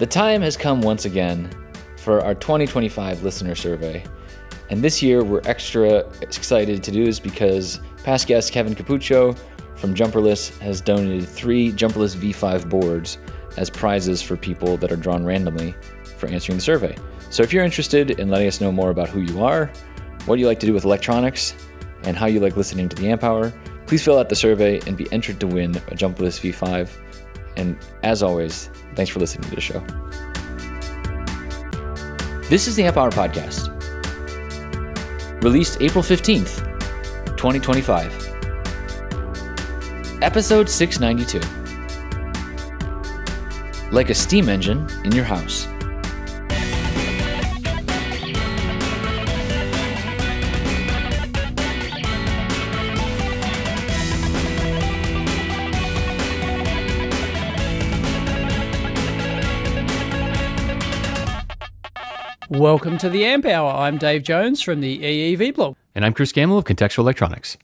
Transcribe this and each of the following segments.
The time has come once again for our 2025 listener survey. And this year we're extra excited to do this because past guest Kevin Capuccio from Jumperless has donated 3 Jumperless V5 boards as prizes for people that are drawn randomly for answering the survey. So if you're interested in letting us know more about who you are, what you like to do with electronics, and how you like listening to the Amp Hour, please fill out the survey and be entered to win a Jumperless V5. And as always, thanks for listening to the show. This is the Amp Hour Podcast, released April 15th, 2025. Episode 692. Like a steam engine in your house. Welcome to the Amp Hour. I'm Dave Jones from the EEV blog. And I'm Chris Gamble of Contextual Electronics.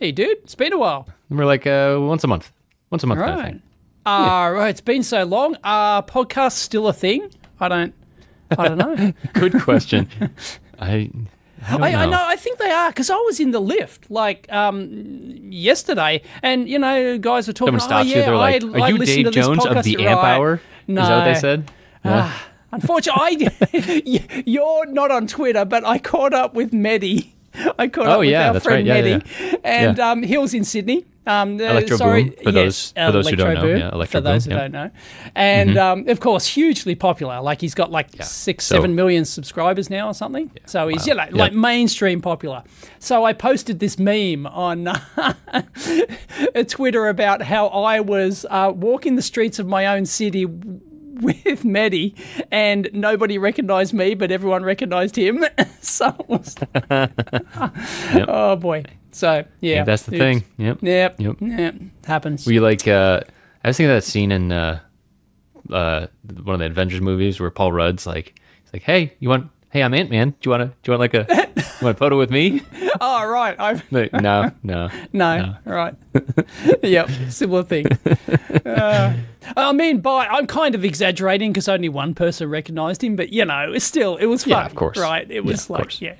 Hey, dude, it's been a while. We're like once a month. Once a month, right. kind of thing. Right, it's been so long. Are podcasts still a thing? I don't know. Good question. I don't know. I know. I think they are because I was in the lift yesterday, and guys were talking. Someone stops you. They're like, "Are you Dave Jones of the Amp Hour?" No. Is that what they said? No. Unfortunately, you're not on Twitter, but I caught up with Mehdi. I caught up with our friend Mehdi, and he was in Sydney. Electro Boom, for those who don't know. Yeah, Electro for those Boom, who don't know. And, of course, hugely popular. Like, he's got, 7 million subscribers now or something. Yeah. So he's, mainstream popular. So I posted this meme on Twitter about how I was walking the streets of my own city with Mehdi, and nobody recognised me, but everyone recognised him. So it was... Oh, boy. So, yeah. That's the thing. Yep. Happens. Were you like... I was thinking of that scene in one of the Avengers movies where Paul Rudd's like, he's like, hey, I'm Ant-Man. Do you want like a photo with me? Oh, right. No. Right. Yep. Similar thing. I'm kind of exaggerating because only one person recognised him, but it was fun. Yeah, of course. Right. It was yeah.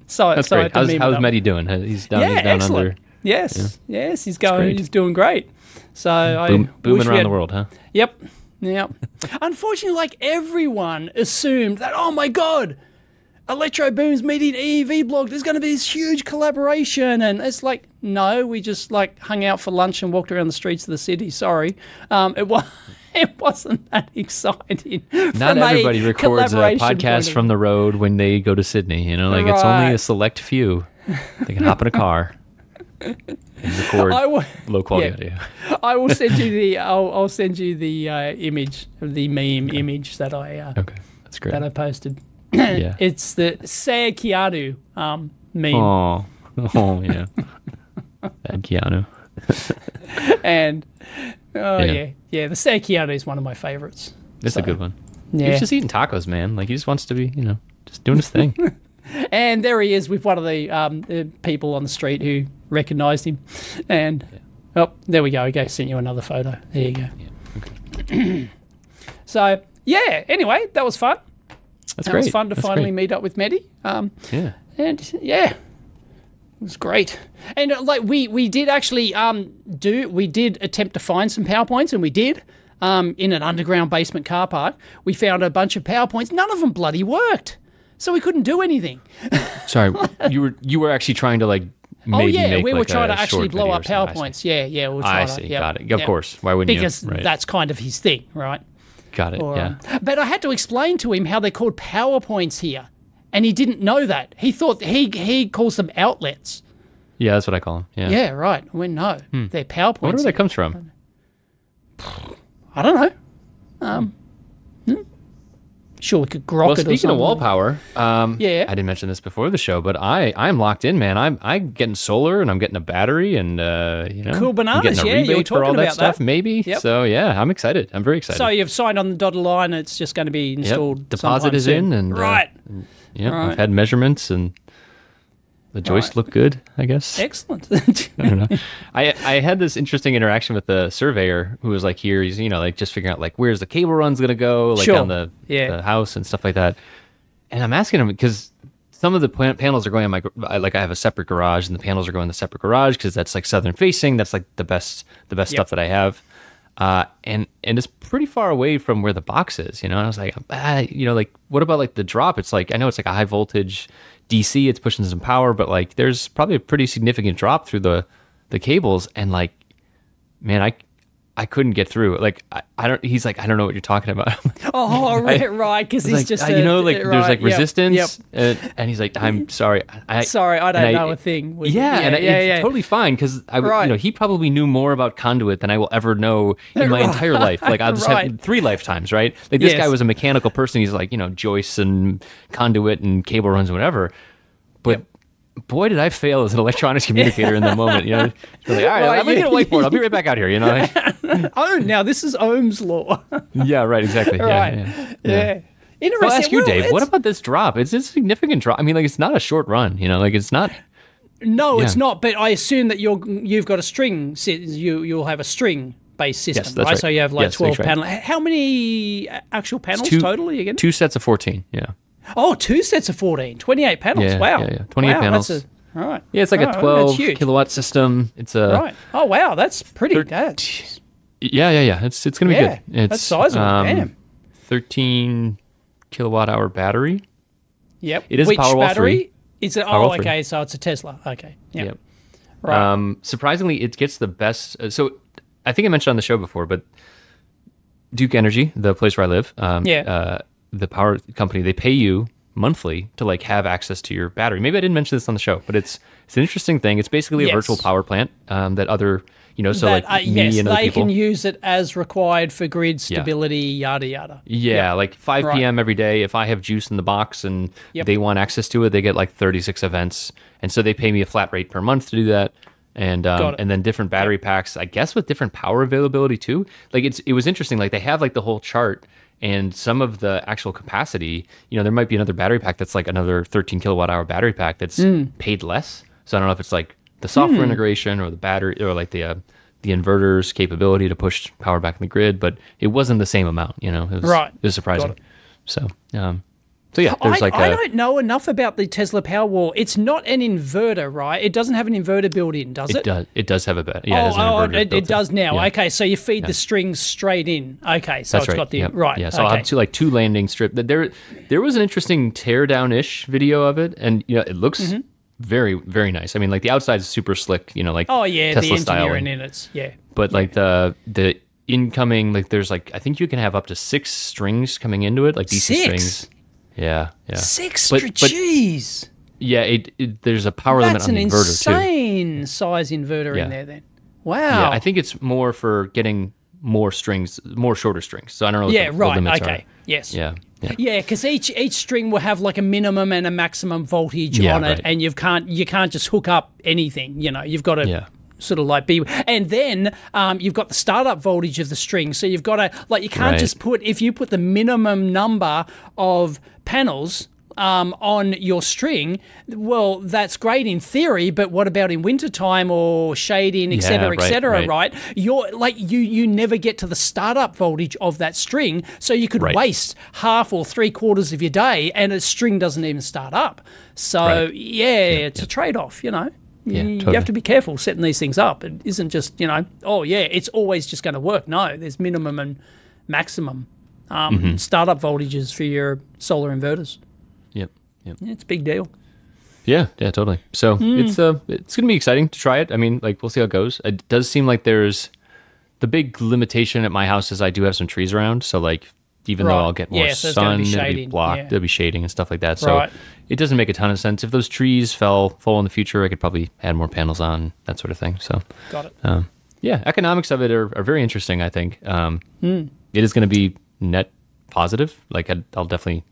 So that's great. How's Mehdi doing? He's down excellent. under. Yes, he's going. He's doing great. So booming around the world, huh? Yep. Unfortunately, everyone assumed that, oh my God, Electro Boom's meeting EEV blog. There's going to be this huge collaboration, and it's like, no, we just hung out for lunch and walked around the streets of the city. Sorry, it wasn't that exciting. Not everybody records a podcast from the road when they go to Sydney. It's only a select few. They can hop in a car and record low quality audio. I will send you the. I'll send you the image, the meme image that I. Okay, that's great. That I posted. Yeah. It's the Say Keanu meme. Oh yeah. Bad Keanu. And the Say Keanu is one of my favorites. It's a good one. Yeah. He's just eating tacos, man. He just wants to be, just doing his thing. And there he is with one of the people on the street who recognised him. And there we go. I sent you another photo. There you go. Yeah. Okay. So anyway, that was fun. That's great. It was fun to finally meet up with Mehdi. And it was great. And we did actually we did attempt to find some PowerPoints, and we did in an underground basement car park. We found a bunch of PowerPoints. None of them bloody worked, so we couldn't do anything. Sorry, you were actually trying to we were trying to actually blow up PowerPoints. Yeah, we were trying I see. Got it. Of course. Why wouldn't you? Because that's kind of his thing, right? Got it. But I had to explain to him how they're called PowerPoints here, and he didn't know that. He thought he calls them outlets. Yeah, that's what I call them. Yeah. Yeah, right. I went, no, they're PowerPoints. I wonder where that comes from. I don't know. Sure, we could grok it or something. Speaking of wall power, I didn't mention this before the show, but I'm locked in, man. I'm getting solar, and I'm getting a battery, and cool bananas. I'm getting a rebate you were talking for all about that stuff, maybe. Yep. So I'm excited. I'm very excited. So you've signed on the dotted line. It's just going to be installed. Deposit is soon. in, and right. I've had measurements, and The joists look good, I guess. Excellent. I don't know. I had this interesting interaction with the surveyor who was like, here, he's, like just figuring out like where's the cable run's going to go, like down the house and stuff like that. And I'm asking him because some of the panels are going on I have a separate garage and the panels are going in the separate garage because that's like southern facing. That's like the best stuff that I have. And it's pretty far away from where the box is, and I was like, like what about like the drop? It's like, I know it's like a high voltage DC, it's pushing some power, but like there's probably a pretty significant drop through the cables. And like, man, I couldn't get through. Like, he's like, I don't know what you're talking about. Oh, right. Because he's like, just, there's like resistance. Yep. And he's like, I'm sorry. I don't know a thing. It's totally fine. Because he probably knew more about conduit than I will ever know in my entire life. Like I'll just have 3 lifetimes, right? Like this guy was a mechanical person. He's like, joists and conduit and cable runs and whatever. But boy, did I fail as an electronics communicator in the moment. You're like, all right, I'm going to get a whiteboard. I'll be right back out here, now this is Ohm's law. Yeah, right, exactly. Right. Yeah. Interesting. I'll ask you, Dave, what about this drop? It's a significant drop. I mean, like, it's not a short run, like, it's not. No, it's not, but I assume that you've got a string, you'll have a string-based system, yes, right? right? So you have like 12 right. panels. How many actual panels total are you getting? 2 sets of 14, yeah. Oh, 2 sets of 14, 28 panels. Yeah, wow. Yeah. 28 panels. All right. Yeah, it's like a 12 kilowatt system. It's a right. Oh wow, that's pretty. Yeah. It's gonna be good. It's that's sizable. Damn. 13 kilowatt hour battery. Yep. It is Which Powerwall battery? 3. Is it? Powerwall Oh, 3. okay. So it's a Tesla. Okay. Yep. Right. Surprisingly, it gets the best. So I think I mentioned on the show before, but Duke Energy, the place where I live, the power company, they pay you monthly to like have access to your battery. Maybe I didn't mention this on the show, but it's an interesting thing. It's basically a virtual power plant that other, so like me and other they people can use it as required for grid stability, yada yada. Yeah, like 5 p.m. every day. If I have juice in the box and they want access to it, they get like 36 events, and so they pay me a flat rate per month to do that. And then different battery packs, I guess, with different power availability too. Like it was interesting. Like they have like the whole chart. And some of the actual capacity, there might be another battery pack that's like another 13 kilowatt hour battery pack that's paid less. So I don't know if it's like the software integration or the battery or like the inverter's capability to push power back in the grid, but it wasn't the same amount. It was surprising. So yeah, there's I don't know enough about the Tesla Powerwall. It's not an inverter, right? It doesn't have an inverter built in, does it? It does have a bit. Yeah, it does now. Yeah. Okay, so you feed the strings straight in. Okay, so that's it's got the right. Yeah, so I'll have two landing strip. There was an interesting teardown-ish video of it, and it looks very, very nice. I mean, like the outside is super slick. Like Tesla the engineering style, in it's But like the incoming, like there's like I think you can have up to 6 strings coming into it, like DC strings. Yeah. 6 Jeez. Yeah, there's a power limit on the inverter too. That's an insane size inverter in there then. Wow. Yeah, I think it's more for getting more strings, more shorter strings. So I don't know what the limits are. Yes. Yeah, because each string will have like a minimum and a maximum voltage on it, and you can't just hook up anything. You've got to sort of like be, and then you've got the startup voltage of the string. So you've got to you can't just if you put the minimum number of panels on your string, well, that's great in theory, but what about in wintertime or shading, et cetera, right? You're like you never get to the startup voltage of that string, so you could waste half or 3/4 of your day, and a string doesn't even start up. So it's a trade-off, You have to be careful setting these things up. It isn't just, it's always just going to work. No, there's minimum and maximum startup voltages for your solar inverters. Yep. Yeah, it's a big deal. Yeah, totally. So it's going to be exciting to try it. I mean, like we'll see how it goes. It does seem like there's the big limitation at my house is I do have some trees around. So like even though I'll get more sun, it'll be blocked, there'll be shading and stuff like that. So it doesn't make a ton of sense. If those trees fall in the future, I could probably add more panels on, that sort of thing. So got it. Economics of it are very interesting, I think. It is going to be net positive. Like I'll definitely,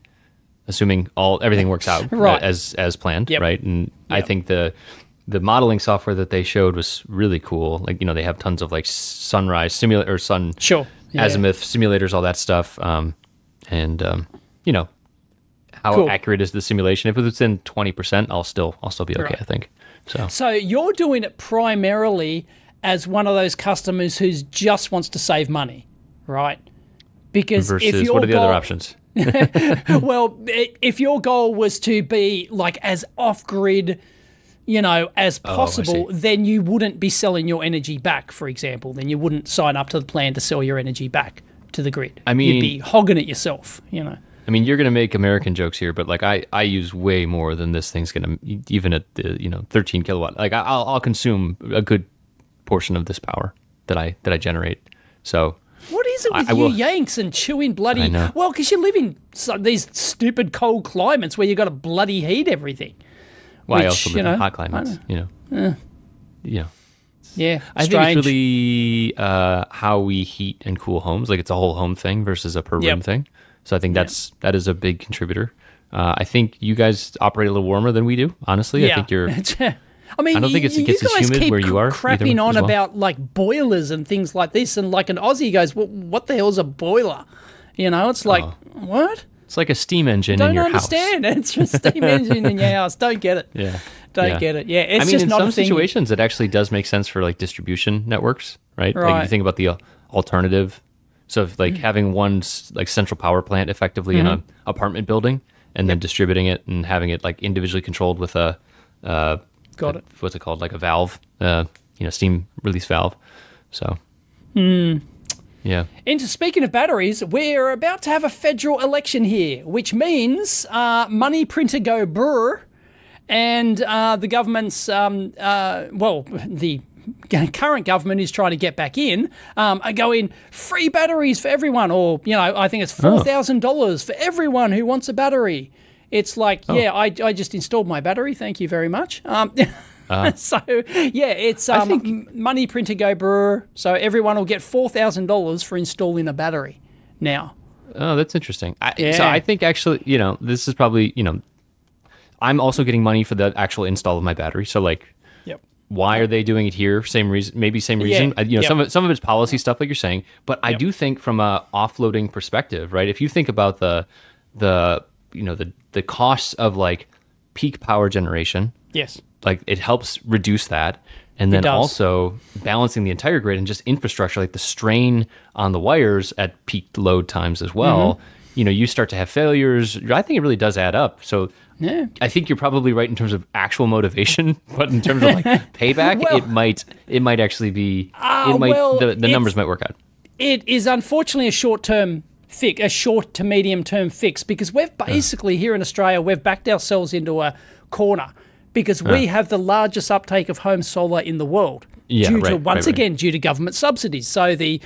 assuming everything works out as planned, right? And I think the modeling software that they showed was really cool. Like, they have tons of like sunrise simulator or sun azimuth simulators, all that stuff. how accurate is the simulation. If it's in 20%, I'll still be okay, I think. So you're doing it primarily as one of those customers who just wants to save money, right? Because versus, if your what are the other options? Well, if your goal was to be like as off-grid, as possible, then you wouldn't be selling your energy back, for example. Then you wouldn't sign up to the plan to sell your energy back to the grid. I mean, you'd be hogging it yourself, I mean, you're going to make American jokes here, but like I use way more than this thing's going to, even at the 13 kilowatt. Like I'll consume a good portion of this power that I generate. So what is it with you Yanks and chewing bloody? Well, because you live in these stupid cold climates where you got to bloody heat everything. Well, I also live in hot climates. Yeah, I think it's really how we heat and cool homes. Like it's a whole home thing versus a per room thing. So I think that is a big contributor. I think you guys operate a little warmer than we do. Honestly, I think you're. I mean, I don't think it gets as humid where you are. Crapping on about like boilers and things like this, and like an Aussie goes, well, "What the hell's a boiler?" It's like what? It's like a steam engine in your house. Don't understand. It's just a steam engine in your house. Don't get it. Don't get it. Yeah, it's just not a thing. In some situations, it actually does make sense for like distribution networks, right? Like if you think about the alternative. So if like having one like central power plant effectively in an apartment building, and then distributing it and having it like individually controlled with a what's it called, like a valve, steam release valve. So yeah. Into speaking of batteries, we're about to have a federal election here, which means money printer go brr, and the government's the current government is trying to get back in, are going free batteries for everyone, or I think it's $4,000 for everyone who wants a battery. It's like, I just installed my battery, thank you very much. So it's I think money printer go brr, so everyone will get $4,000 for installing a battery now. Oh, that's interesting. So I think actually, this is probably, I'm also getting money for the actual install of my battery. So like, why are they doing it here? Same reason, maybe same reason. Some of it's policy stuff, like you're saying. But I do think from a offloading perspective, right? If you think about the costs of like peak power generation, like it helps reduce that, and then also balancing the entire grid and just infrastructure, like the strain on the wires at peak load times as well. You start to have failures. I think it really does add up. So. Yeah. I think you're probably right in terms of actual motivation, but in terms of like payback, it might actually be the numbers might work out. It is unfortunately a short to medium term fix, because we've basically here in Australia we've backed ourselves into a corner because we have the largest uptake of home solar in the world. Due to government subsidies. So the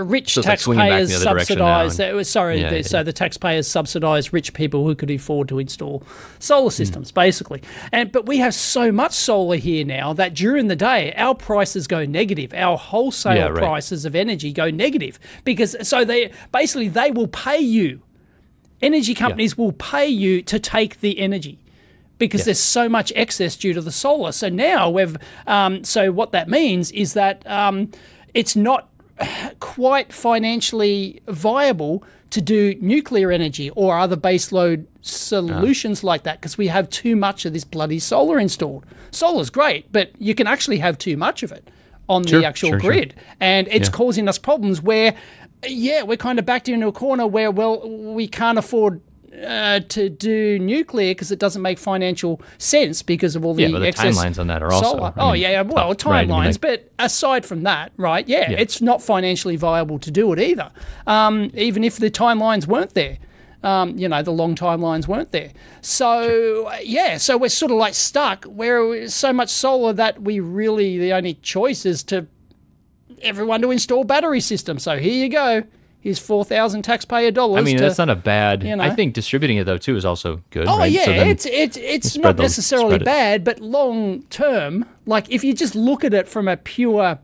rich taxpayers subsidise. So the taxpayers subsidise rich people who could afford to install solar systems, basically. But we have so much solar here now that during the day our prices go negative. Our wholesale prices of energy go negative because they will pay you. Energy companies will pay you to take the energy, because there's so much excess due to the solar. So now so what that means is that it's not quite financially viable to do nuclear energy or other baseload solutions like that, because we have too much of this bloody solar installed. Solar's great, but you can actually have too much of it on the actual grid. And it's causing us problems where, we're kind of backed into a corner where, we can't afford to do nuclear because it doesn't make financial sense because of all the excess timelines on that are also solar. Timelines. But aside from that, it's not financially viable to do it either. Even if the timelines weren't there, the long timelines weren't there. So so we're sort of like stuck where so much solar that the only choice is to everyone to install battery systems. So here you go. Here's $4,000 taxpayer dollars. I mean, that's not a bad. I think distributing it though too is also good. Oh right? It's not necessarily bad, but long term, like if you just look at it from a pure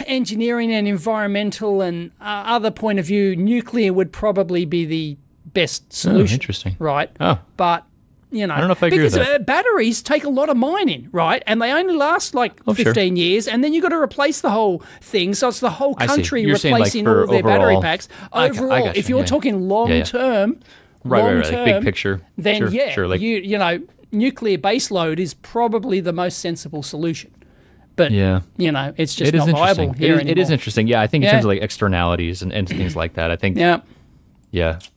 engineering and environmental and other point of view, nuclear would probably be the best solution. Interesting, right? But I don't know if I agree with that. Because batteries take a lot of mining, right? And they only last like 15 years, and then you've got to replace the whole thing. So it's the whole country replacing all of their battery packs. Overall, if you're talking long term, long right. term, Big picture. then sure, like, you know, nuclear baseload is probably the most sensible solution. But you know, it's just not viable here anymore. It is interesting. Yeah, I think in terms of like externalities and things like that, I think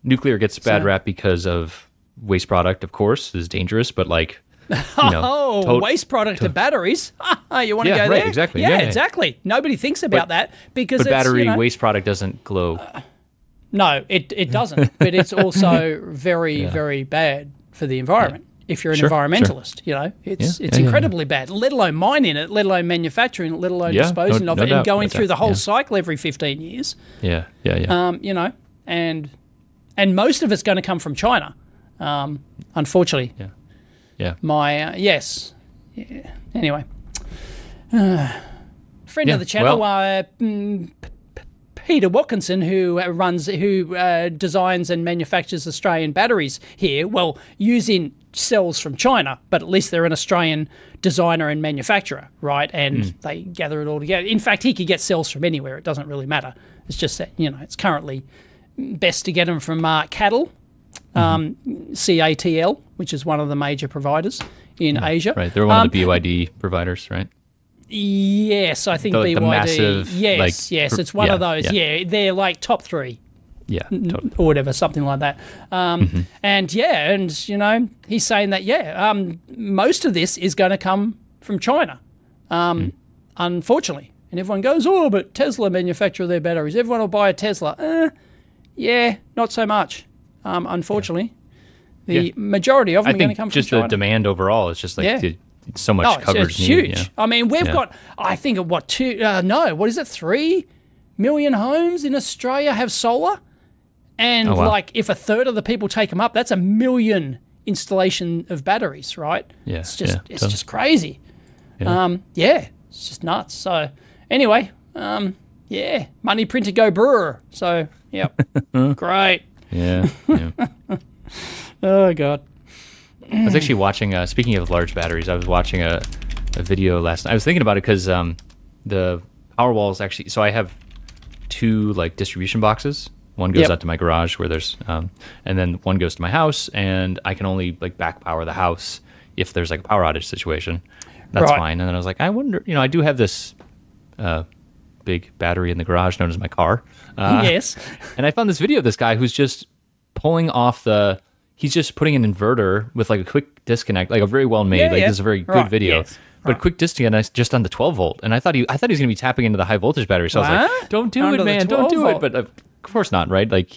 nuclear gets bad rap because of waste product, of course, is dangerous, but like waste product of batteries. You want to go there? Exactly. Yeah, exactly. Nobody thinks about that because but battery waste product doesn't glow. No, it doesn't. But it's also very, very bad for the environment. If you're an environmentalist, you know, it's incredibly bad, let alone mining it, let alone manufacturing it, let alone disposing of it, and going through the whole cycle every 15 years. Yeah. You know, and most of it's going to come from China, unfortunately. Yeah. My, yes. Yeah. Anyway. Friend of the channel, Peter Walkinson, who designs and manufactures Australian batteries here, well, using cells from China, but at least they're an Australian designer and manufacturer, right? And they gather it all together. In fact, he could get cells from anywhere. It doesn't really matter. It's just that, you know, it's currently best to get them from CATL, CATL, which is one of the major providers in Asia. Right, they're one of the BYD providers, right? Yes, I think BYD. The massive, yes, it's one of those. Yeah, they're like top 3. Yeah, totally. Or whatever, something like that. And you know, he's saying that most of this is going to come from China, unfortunately. And everyone goes, oh, but Tesla manufacture their batteries. Everyone will buy a Tesla. Not so much. Unfortunately, the majority of them are going to come from China. Just the demand overall is just like so much coverage. It's huge. Yeah. I mean, we've got, I think, 3 million homes in Australia have solar? And like, if a third of the people take them up, that's 1 million installation of batteries, right? Yeah, it's just crazy. It's just nuts. So anyway, money printer go brewer. So great. Yeah. Oh God. I was actually watching. Speaking of large batteries, I was watching a video last night. I was thinking about it because the Powerwall is actually. So I have 2 like distribution boxes. One goes out to my garage where there's, and then one goes to my house, and I can only like back power the house if there's like a power outage situation. That's fine. And then I was like, I wonder, you know, I do have this big battery in the garage known as my car. Yes. And I found this video of this guy who's just pulling off he's just putting an inverter with like a quick disconnect, like a very well made, this is a very good video. Yes. But quick disconnect just on the 12 volt. And I thought he was going to be tapping into the high voltage battery. So I was like, don't do it, man. Don't do it. But of course not, right? Like,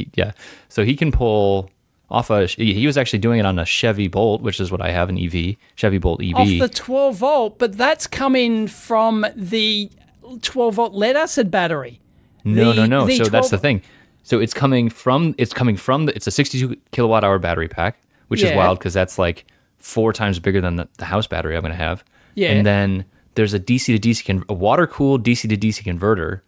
So he can pull off he was actually doing it on a Chevy Bolt, which is what I have, an EV, Chevy Bolt EV. Off the 12 volt, but that's coming from the 12 volt lead acid battery. No. So that's the thing. So it's coming from it's a 62 kilowatt hour battery pack, which is wild because that's like 4 times bigger than the house battery I'm going to have. Yeah. And then there's a DC to DC, a water cooled DC to DC converter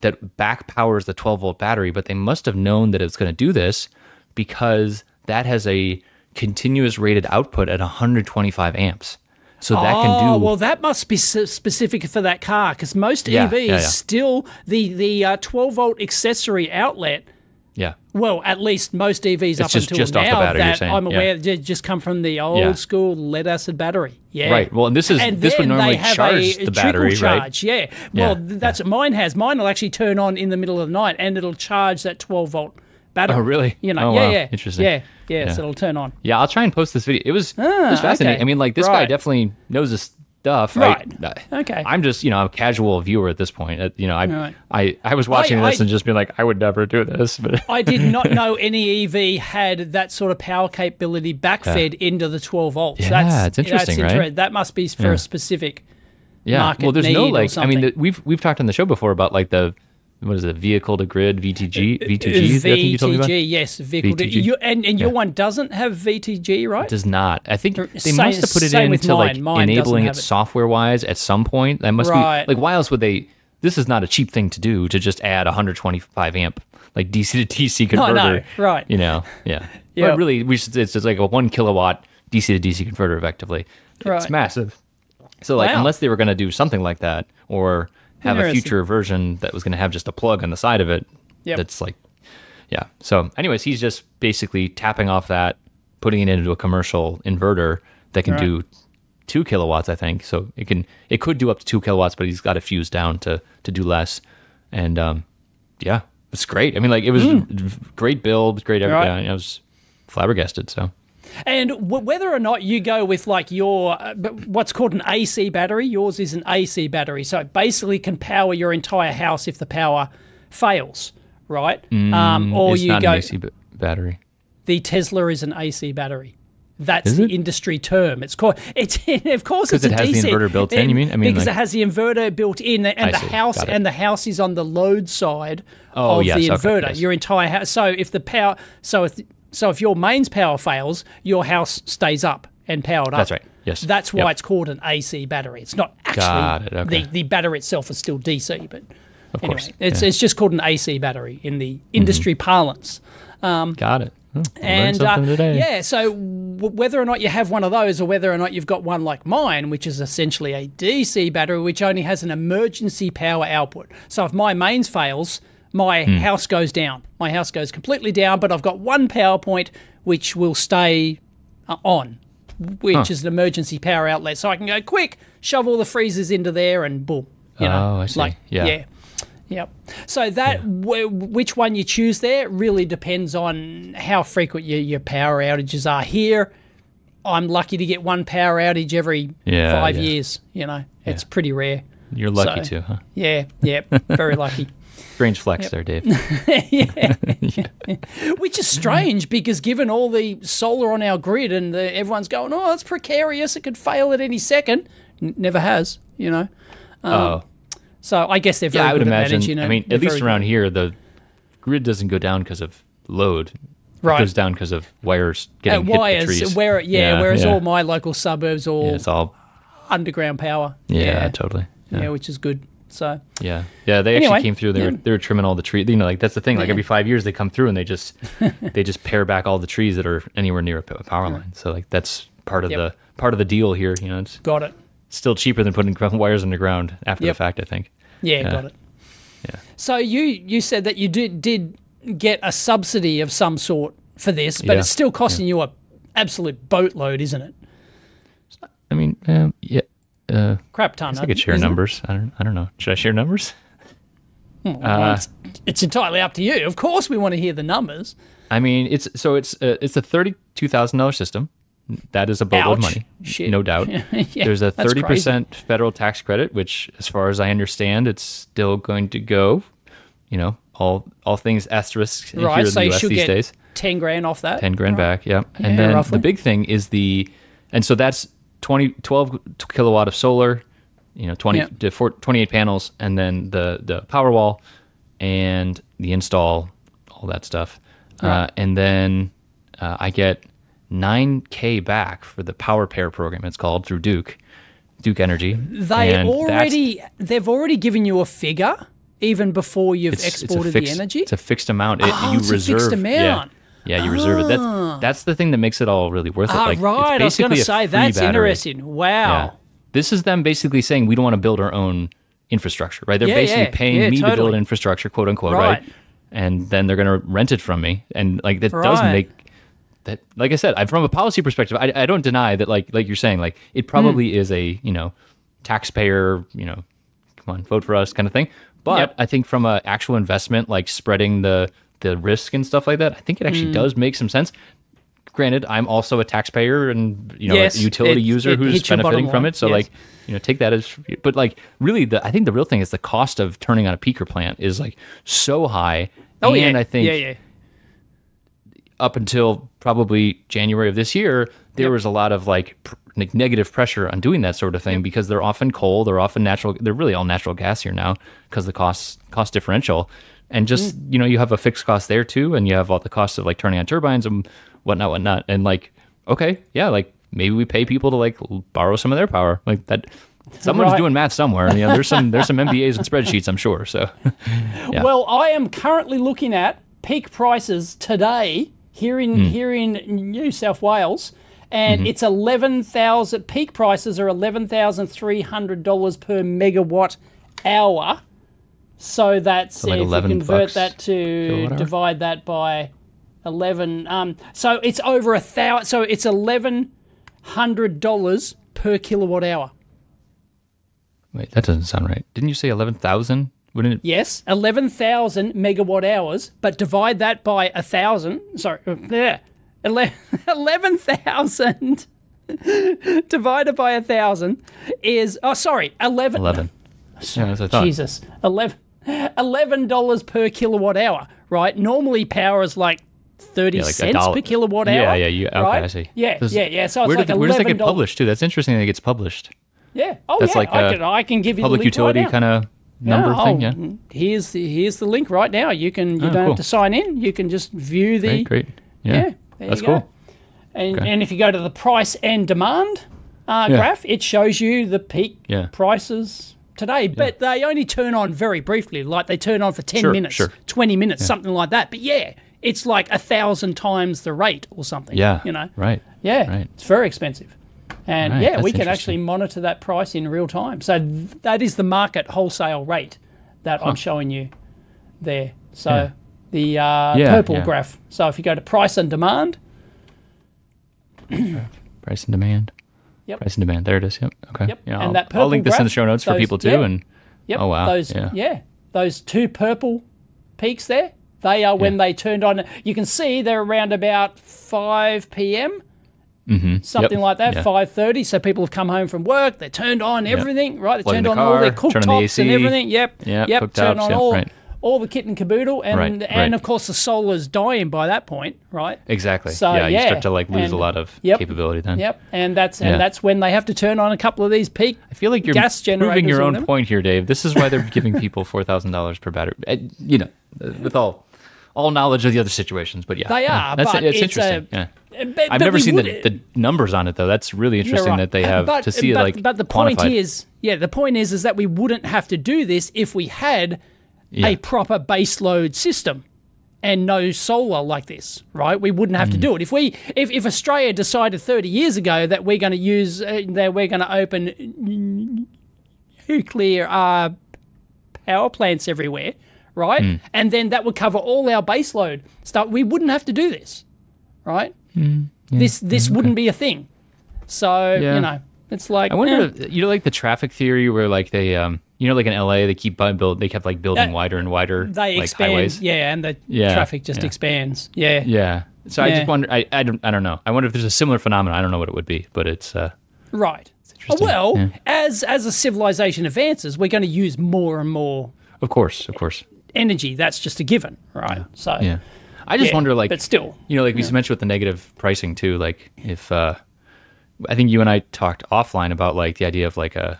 that back powers the 12 volt battery, but they must have known that it's going to do this because that has a continuous rated output at 125 amps. So that can do. Well, that must be specific for that car because most EVs still the 12 volt accessory outlet. Yeah. Well, at least most EVs it's up until just now off the battery, that I'm aware just come from the old school lead acid battery. Yeah. Right. Well, and this would normally charge the battery, charge, right? Yeah. Well, that's what mine has. Mine will actually turn on in the middle of the night and it'll charge that 12 volt battery. Oh, really? You know. Wow. Yeah. Interesting. Yeah. So it'll turn on. Yeah, I'll try and post this video. It was fascinating. Okay. I mean, like this guy definitely knows his stuff. Right. Okay. I'm just, a casual viewer at this point. I was watching this and just being like, I would never do this. But I did not know any EV had that sort of power capability backfed into the 12 volts. Yeah, it's interesting, right? That must be for a specific market well, there's need no or something. we've talked on the show before about like the vehicle to grid VTG? VTG, yes, vehicle to and your one doesn't have VTG, right? It does not. I think they must have put it into like enabling it software wise at some point. That must be like, why else would they? This is not a cheap thing to do, to just add 125 amp like DC to DC converter. No, right? But really, it's just like a 1 kilowatt DC to DC converter effectively. It's massive. So like, unless they were going to do something like that, or have a future version that was going to have just a plug on the side of it. That's like, Yeah. So anyways, he's just basically tapping off that, putting it into a commercial inverter that can do 2 kilowatts, I think. So it could do up to 2 kilowatts, but he's got it fused down to do less. And yeah, it's great. I mean, like, it was great build, great everything. I was flabbergasted. So. And whether or not you go with like your what's called an AC battery, yours is an AC battery, so it basically can power your entire house if the power fails, right? Or it's you not go an AC battery. The Tesla is an AC battery. That's the industry term. It's called. It's of course it's a DC. Because it has the inverter built in. You mean? I mean, because like, it has the inverter built in, and the house is on the load side of the inverter. Yes. Your entire house. So if the power, so if your mains power fails, your house stays up and powered up. That's right. Yes. That's why it's called an AC battery. It's not actually the battery itself is still DC, but of course, it's just called an AC battery in the industry parlance. Got it. And so whether or not you have one of those, or whether or not you've got one like mine, which is essentially a DC battery, which only has an emergency power output. So if my mains fails, my house goes down. My house goes completely down, but I've got one power point which will stay on, which is an emergency power outlet. So I can go quick, shove all the freezers into there, and boom. You know, I see. Like, Yep. So that which one you choose there really depends on how frequent your power outages are. Here, I'm lucky to get one power outage every 5 years. You know, it's pretty rare. You're lucky too, huh? Yeah, very lucky. Strange flex there, Dave. Which is strange because given all the solar on our grid and everyone's going, oh, it's precarious, it could fail at any second. Never has, you know. So I guess they're very good at managing. I mean, at least around here, the grid doesn't go down because of load. Right. It goes down because of wires getting hit by trees. Whereas all my local suburbs it's all underground power. Yeah, totally. Yeah, which is good. So they actually came through. They were trimming all the trees. You know, like that's the thing. Like every 5 years they come through and they just pare back all the trees that are anywhere near a power line. So like that's part of the deal here. You know, it's got it. Still cheaper than putting wires underground after the fact, I think. Yeah, got it. Yeah. So you said that you did get a subsidy of some sort for this, but it's still costing you a absolute boatload, isn't it? I mean, crap ton. I could share numbers. I don't know. Should I share numbers? Well, it's entirely up to you. Of course, we want to hear the numbers. I mean, it's a $32,000 system. That is a boatload of money, no doubt. There's a 30% federal tax credit, which, as far as I understand, it's still going to go. You know, all things asterisk here in the US these days. 10 grand off that. 10 grand back, yeah. And then roughly. The big thing is so that's 12 kilowatt of solar, you know, 28 panels, and then the Powerwall and the install, all that stuff. Right. And then I get $9,000 back for the PowerPair program. It's called through Duke Energy. They've already given you a figure even before you've exported the energy. It's a fixed amount. You reserve. It's a fixed amount. Yeah, you reserve it. That's the thing that makes it all really worth it. Right. I was going to say that's interesting. Wow. Yeah. This is them basically saying we don't want to build our own infrastructure, right? They're basically paying me to build infrastructure, quote unquote, right? And then they're going to rent it from me, and like that does make. That, like I said, from a policy perspective, I don't deny that, like you're saying, like it probably is a taxpayer, come on, vote for us kind of thing. But I think from an actual investment, like spreading the risk and stuff like that, I think it actually does make some sense. Granted, I'm also a taxpayer and a utility user who's benefiting from it. So take that as, but like really, I think the real thing is the cost of turning on a peaker plant is like so high. I think. Up until probably January of this year, there was a lot of like negative pressure on doing that sort of thing because they're often coal, they're often natural, they're really all natural gas here now because the cost differential, and just you have a fixed cost there too, and you have all the costs of like turning on turbines and whatnot, and like like maybe we pay people to like borrow some of their power like that. Someone's doing math somewhere. There's some MBAs and spreadsheets, I'm sure. So, well, I am currently looking at peak prices today. Here in New South Wales, and it's 11,000. Peak prices are $11,300 per megawatt hour. So that's So like if we $11 convert that to kilowatt hour? divide that by 11. So it's over 1,000. So it's $1,100 per kilowatt hour. Wait, that doesn't sound right. Didn't you say 11,000? Wouldn't it? Yes, 11,000 megawatt hours, but divide that by 1,000. Sorry, 11,000 divided by 1,000 is 11. 11. Yeah, that's what I thought. Jesus, $11 per kilowatt hour, right? Normally power is like 30 like cents per kilowatt hour. Yeah. Okay, right? I see. Yeah. So it's Where like does that get $11. published too? That's interesting that it gets published. Yeah. Oh, That's yeah. like I can give you public the link utility right now. kind of number thing. Yeah. Here's the link right now. You don't cool. have to sign in. You can just view the. Great. Yeah. Yeah. There That's you go. cool. And if you go to the price and demand graph, it shows you the peak prices today. But they only turn on very briefly. Like they turn on for 10 minutes, 20 minutes, something like that. But yeah, it's like 1,000 times the rate or something. Yeah. You know. Right. Yeah. Right. It's very expensive. And Right, yeah, that's we can interesting. actually monitor that price in real time. So that is the market wholesale rate that I'm showing you there. So the purple graph. So if you go to price and demand. Price and demand. Yep. Price and demand. There it is. Yep. Okay. Yep. Yeah, And that I'll link purple this in the graph, show notes for those- people too. yeah. And Yep. oh wow. Those two purple peaks there, they are when they turned on. You can see they're around about 5 p.m. Something like that, 5:30. So people have come home from work. They turned on everything, right? They Plug in turned the on all their car, turn on the cooktops and AC. everything. Yep. Turn cooktops, on all the kit and caboodle, and Right. of course the solar's dying by that point, right? Exactly. So, you yeah. start to like lose And- a lot of Yep. capability then. Yep. And that's when they have to turn on a couple of these peak. I feel like you're gas generators proving your or own whatever. point here, Dave. This is why they're giving people $4,000 per battery. With all knowledge of the other situations, but yeah, They are, That's but it's it's interesting. But I've never we seen would- the numbers on it though. That's really interesting that they have to see it like But the point quantified. is that we wouldn't have to do this if we had a proper baseload system and no solar like this, right? We wouldn't have to do it. If Australia decided 30 years ago that we're going to use that we're going to open nuclear power plants everywhere, right? And then that would cover all our baseload stuff. We wouldn't have to do this, right? This wouldn't be a thing. So it's like I wonder, like the traffic theory where like they, like in LA, they kept like building wider and wider, they like expand, highways. and the traffic just expands. Yeah. Yeah. So I just wonder. I don't know. I wonder if there's a similar phenomenon. I don't know what it would be, but it's Right. interesting. Well, as a civilization advances, we're going to use more and more of course. energy. That's just a given, right? So Yeah. I just wonder, like, but still, like we mentioned with the negative pricing too. Like, if I think you and I talked offline about like the idea of like I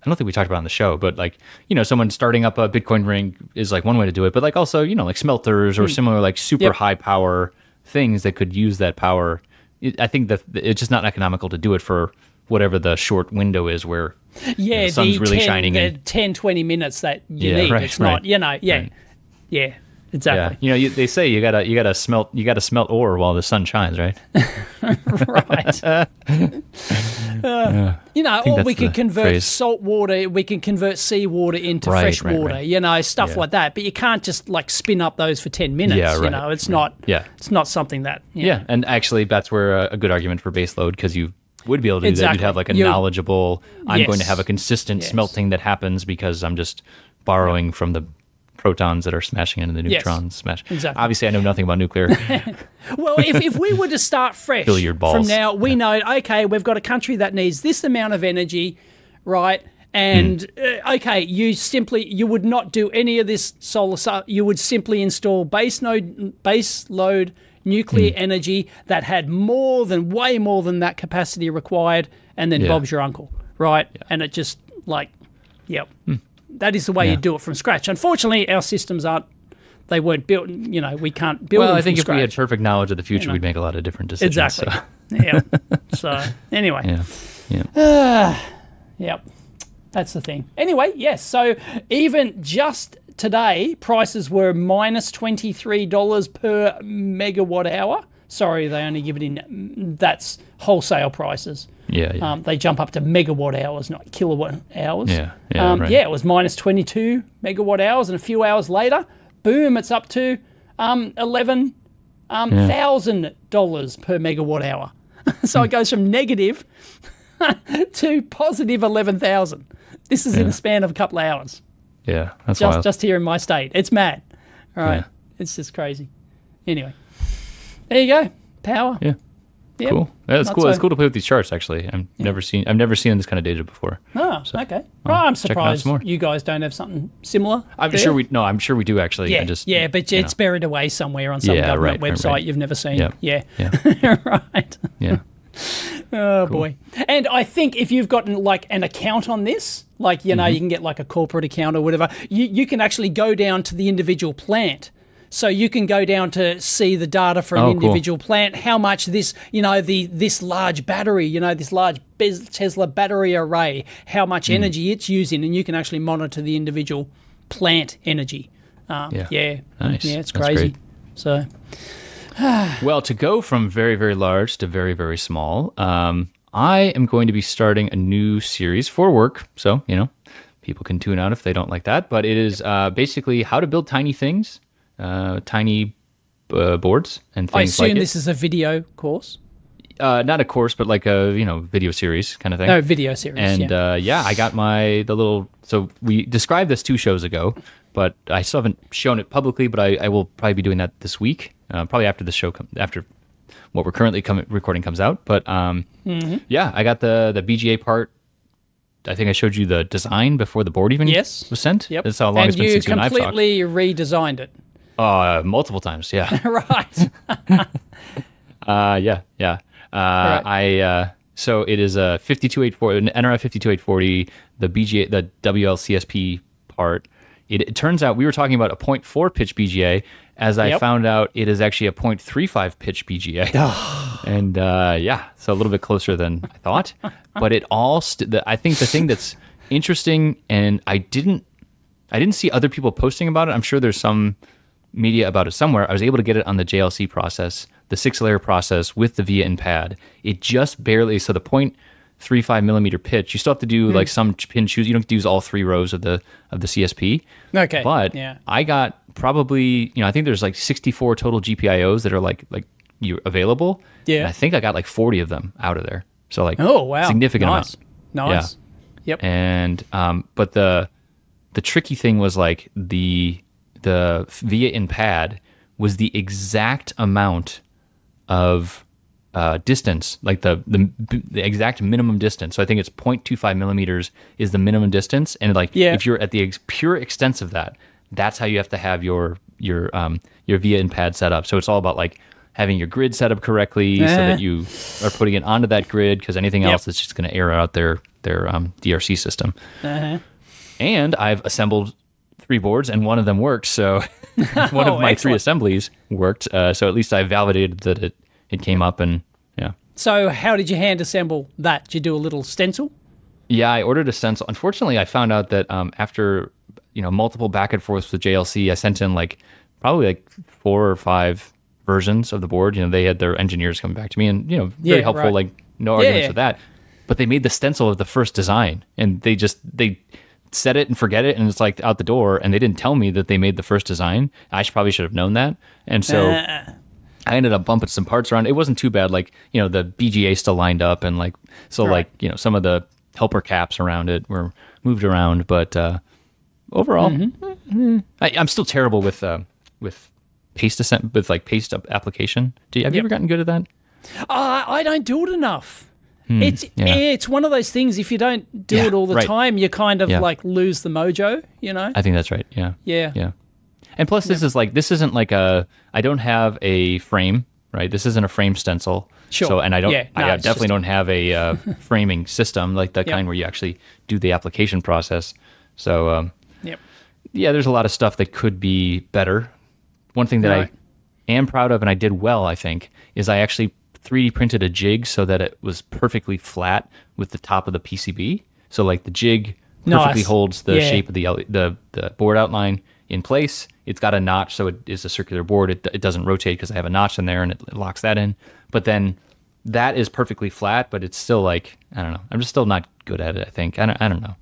don't think we talked about it on the show, but like someone starting up a Bitcoin ring is like one way to do it, but like also like smelters or similar like super high power things that could use that power. I think that it's just not economical to do it for whatever the short window is where the sun's really shining. The and 10, 20 minutes that you need. right, It's not, right. Exactly. Yeah, they say you gotta smelt ore while the sun shines, right? Right. Or we could convert phrase. salt water, we can convert seawater into Right, fresh right, water, right. Stuff like that. But you can't just like spin up those for 10 minutes. Yeah, right, It's not. Yeah. It's not something that. Yeah, and actually that's where a good argument for base load, because you would be able to do that. Exactly. You'd have like a You're- knowledgeable. I'm going to Yes. have a consistent Yes. smelting that happens because I'm just borrowing from the protons that are smashing into the Yes. neutrons. Exactly. Obviously, I know nothing about nuclear. Well, if we were to start fresh Billiard balls. from now, we know, okay, we've got a country that needs this amount of energy, right? And, okay, you would not do any of this solar, you would simply install base load nuclear energy that had way more than that capacity required, and then Bob's your uncle, right? Yeah. And it just, like, that is the way you do it from scratch. Unfortunately, our systems they weren't built, we can't build them I think from if scratch. we had perfect knowledge of the future, we'd make a lot of different decisions. Exactly. So. Yeah. So, anyway. Yep. That's the thing. Anyway, yes. So, even just today, prices were minus $23 per megawatt hour sorry, they only give it in, that's wholesale prices. Yeah. They jump up to megawatt hours, not kilowatt hours. Yeah. Right. Yeah, it was minus 22 megawatt hours, and a few hours later, boom, it's up to $11,000 per megawatt hour. So it goes from negative to positive 11,000. This is in the span of a couple of hours. Yeah, that's wild. Just here in my state. It's mad. All right. Yeah. It's just crazy. Anyway, there you go. Power. Yeah. Yep. Cool. Yeah, it's cool. So. It's cool to play with these charts. Actually, I've never seen this kind of data before. Oh, so, okay. Well, I'm surprised more. you guys don't have something similar. I'm sure we do actually. Yeah, but it's buried away somewhere on some government website you've never seen. Yep. Yeah. Right. Yeah. Oh, boy. And I think if you've gotten like an account on this, like, you know, you can get like a corporate account or whatever, you can actually go down to the individual plant. So you can go down to see the data for an individual plant, how much this, you know, this large battery, you know, this large Tesla battery array, how much energy it's using, and you can actually monitor the individual plant energy. Nice. Yeah, it's That's crazy. great. So, well, to go from very, very large to very, very small, I am going to be starting a new series for work. So, you know, people can tune out if they don't like that. But it is basically how to build tiny things, tiny boards and things like it. I assume this is a video course? Not a course, but like a, you know, video series kind of thing. No, video series, and I got the little, so we described this 2 shows ago, but I still haven't shown it publicly, but I will probably be doing that this week, probably after the show, after what we're currently recording comes out. But yeah, I got the BGA part. I think I showed you the design before the board even was sent. Yep. That's how long it's been since you and I've talked. And you completely redesigned it. Multiple times, yeah. Right. Yeah. Right. So it is a 52840, an NRF 52840, the BGA, the WLCSP part. It turns out we were talking about a 0.4 pitch BGA. As I found out, it is actually a 0.35 pitch BGA. And so a little bit closer than I thought. But it all, I think the thing that's interesting, and I didn't see other people posting about it. I'm sure there's some media about it somewhere. I was able to get it on the JLC process, the 6-layer process with the via in pad. It just barely, so the 0.35 millimeter pitch, you still have to do like some pin choose. You don't have to use all 3 rows of the CSP. Okay. But I got probably, I think there's like 64 total GPIOs that are like you available. Yeah. And I think I got like 40 of them out of there. So like significant amount. Nice. Yeah. Yep. And but the tricky thing was like the via in pad was the exact amount of distance, like the exact minimum distance. So I think it's 0.25 millimeters is the minimum distance, and like if you're at the pure extent of that, that's how you have to have your via in pad set up. So it's all about like having your grid set up correctly so that you are putting it onto that grid, because anything else is just going to air out their DRC system. And I've assembled 3 boards, and one of them worked. So one of my 3 assemblies worked. So at least I validated that it came up, and So how did you hand assemble that? Did you do a little stencil? Yeah, I ordered a stencil. Unfortunately, I found out that after multiple back and forths with JLC, I sent in probably 4 or 5 versions of the board. They had their engineers come back to me, and very helpful. Right. No arguments with that. But they made the stencil of the first design, and they set it and forget it, and it's like out the door, and they didn't tell me that they made the first design. I probably should have known that. And so I ended up bumping some parts around. It wasn't too bad. The BGA still lined up, and some of the helper caps around it were moved around, but overall, I'm still terrible with paste paste application. Have you ever gotten good at that? I don't do it enough. It's one of those things, if you don't do it all the time, you kind of lose the mojo, I think that's right. Yeah. And plus this isn't I don't have a frame, right? This isn't a frame stencil. Sure. So, and I definitely don't have a framing system like the kind where you actually do the application process. So, there's a lot of stuff that could be better. One thing that I am proud of, and I did well, I think, is I actually 3D printed a jig so that it was perfectly flat with the top of the PCB. So the jig perfectly holds the shape of the board outline, in place. It's got a notch, so it is a circular board. It doesn't rotate because I have a notch in there, and it locks that in. But then that is perfectly flat, but it's still like, I don't know. I'm just still not good at it, I think. I don't know.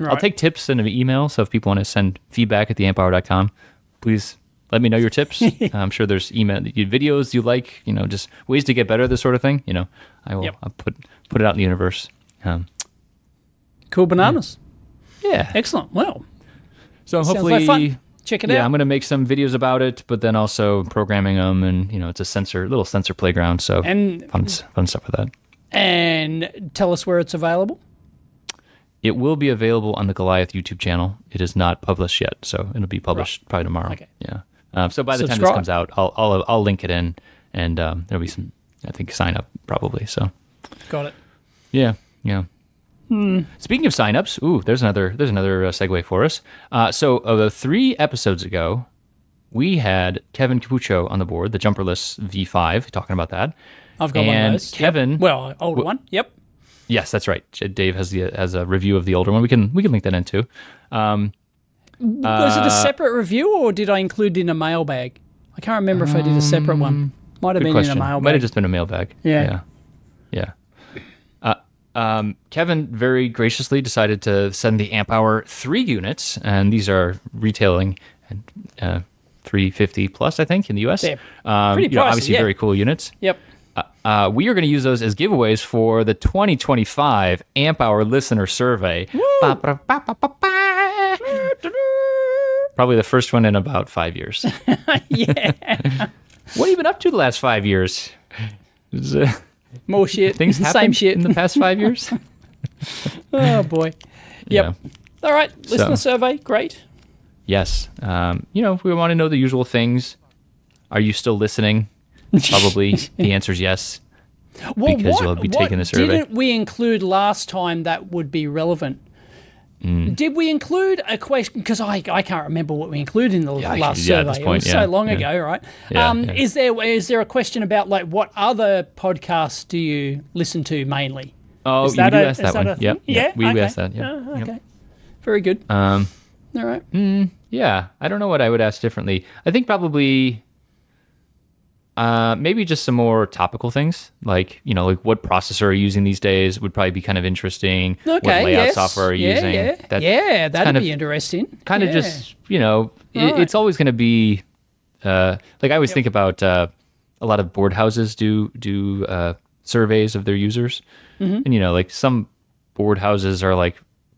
I'll take tips in an email, so if people want to send feedback at theamphour.com, please let me know your tips. I'm sure there's videos you like, just ways to get better at this sort of thing. I will I'll put it out in the universe. Cool bananas. Yeah. Excellent. Well, so hopefully, like fun. Check it out. Yeah, I'm going to make some videos about it, but then also programming them, and it's a little sensor playground. So fun stuff with that. And tell us where it's available. It will be available on the Goliath YouTube channel. It is not published yet, so it'll be published probably tomorrow. Okay. Yeah. So by the time this comes out, I'll link it in, and there'll be some, I think, sign up probably. So. Got it. Yeah. Speaking of signups, there's another segue for us. So 3 episodes ago, we had Kevin Capuccio on the board, the Jumperless V5, talking about that. I've got one of those. Kevin, yep. Well, older one. Yep. Yes, that's right. Dave has a review of the older one. We can link that in too. Was it a separate review, or did I include it in a mailbag? I can't remember if I did a separate one. Might have been question. In a mailbag. Might have just been a mailbag. Yeah. Kevin very graciously decided to send the amp hour 3 units, and these are retailing at $350 plus, I think, in the US. Pretty pricey, obviously very cool units. Yep. We are going to use those as giveaways for the 2025 Amp Hour Listener Survey. Probably the first one in about 5 years. Yeah. What have you been up to the last 5 years? More shit. Things happened Same shit in the past 5 years? Oh, boy. Yep. Yeah. All right. Listener survey. Great. Yes. We want to know the usual things. Are you still listening? Probably the answer is yes. Well, because you'll be taking the survey. Didn't we include last time that would be relevant? Did we include a question? Because I can't remember what we included in the last survey. At this point, it was so long ago, right? Is there a question about like what other podcasts do you listen to mainly? Oh, you do ask that one. Yep. Yeah, we okay. asked that. Yeah. Okay. Yep. Very good. All right. Yeah, I don't know what I would ask differently. I think probably maybe just some more topical things, like like what processor are you using these days would probably be kind of interesting. Okay, what layout software are you using? Yeah, that'd be interesting. Kind of just it's always going to be like I always think about a lot of board houses do surveys of their users, and like some board houses are like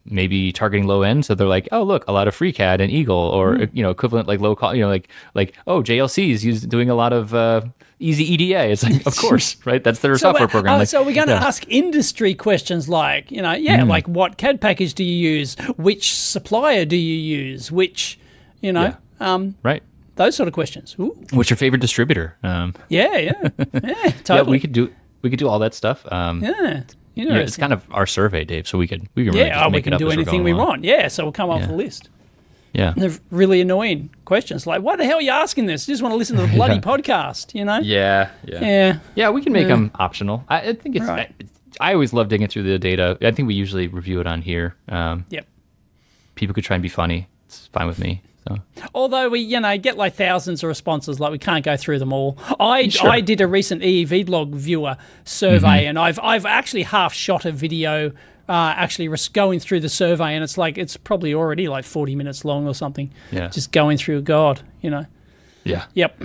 maybe targeting low end, so they're like, oh look, a lot of FreeCAD and Eagle, or equivalent like low cost, like JLC is doing a lot of easy EDA. It's like, of course, right? That's their software program. So we're going to ask industry questions like, like what CAD package do you use? Which supplier do you use? Which, right? Those sort of questions. Ooh. What's your favorite distributor? Yeah, totally. Yeah, we could do all that stuff. Yeah. It's kind of our survey, Dave. So we can really just make it up do anything we want. Yeah, so we'll come up with a list. Yeah, they're really annoing questions. Like, why the hell are you asking this? You just want to listen to the bloody podcast, Yeah. We can make them optional. I think it's. Right. I always love digging through the data. I think we usually review it on here. Yep. People could try and be funny. It's fine with me. So. Although we, get like thousands of responses, like we can't go through them all. I did a recent EEV blog viewer survey, and I've actually half shot a video, actually going through the survey, and it's probably already like 40 minutes long or something. Yeah. Just going through God, Yeah. Yep.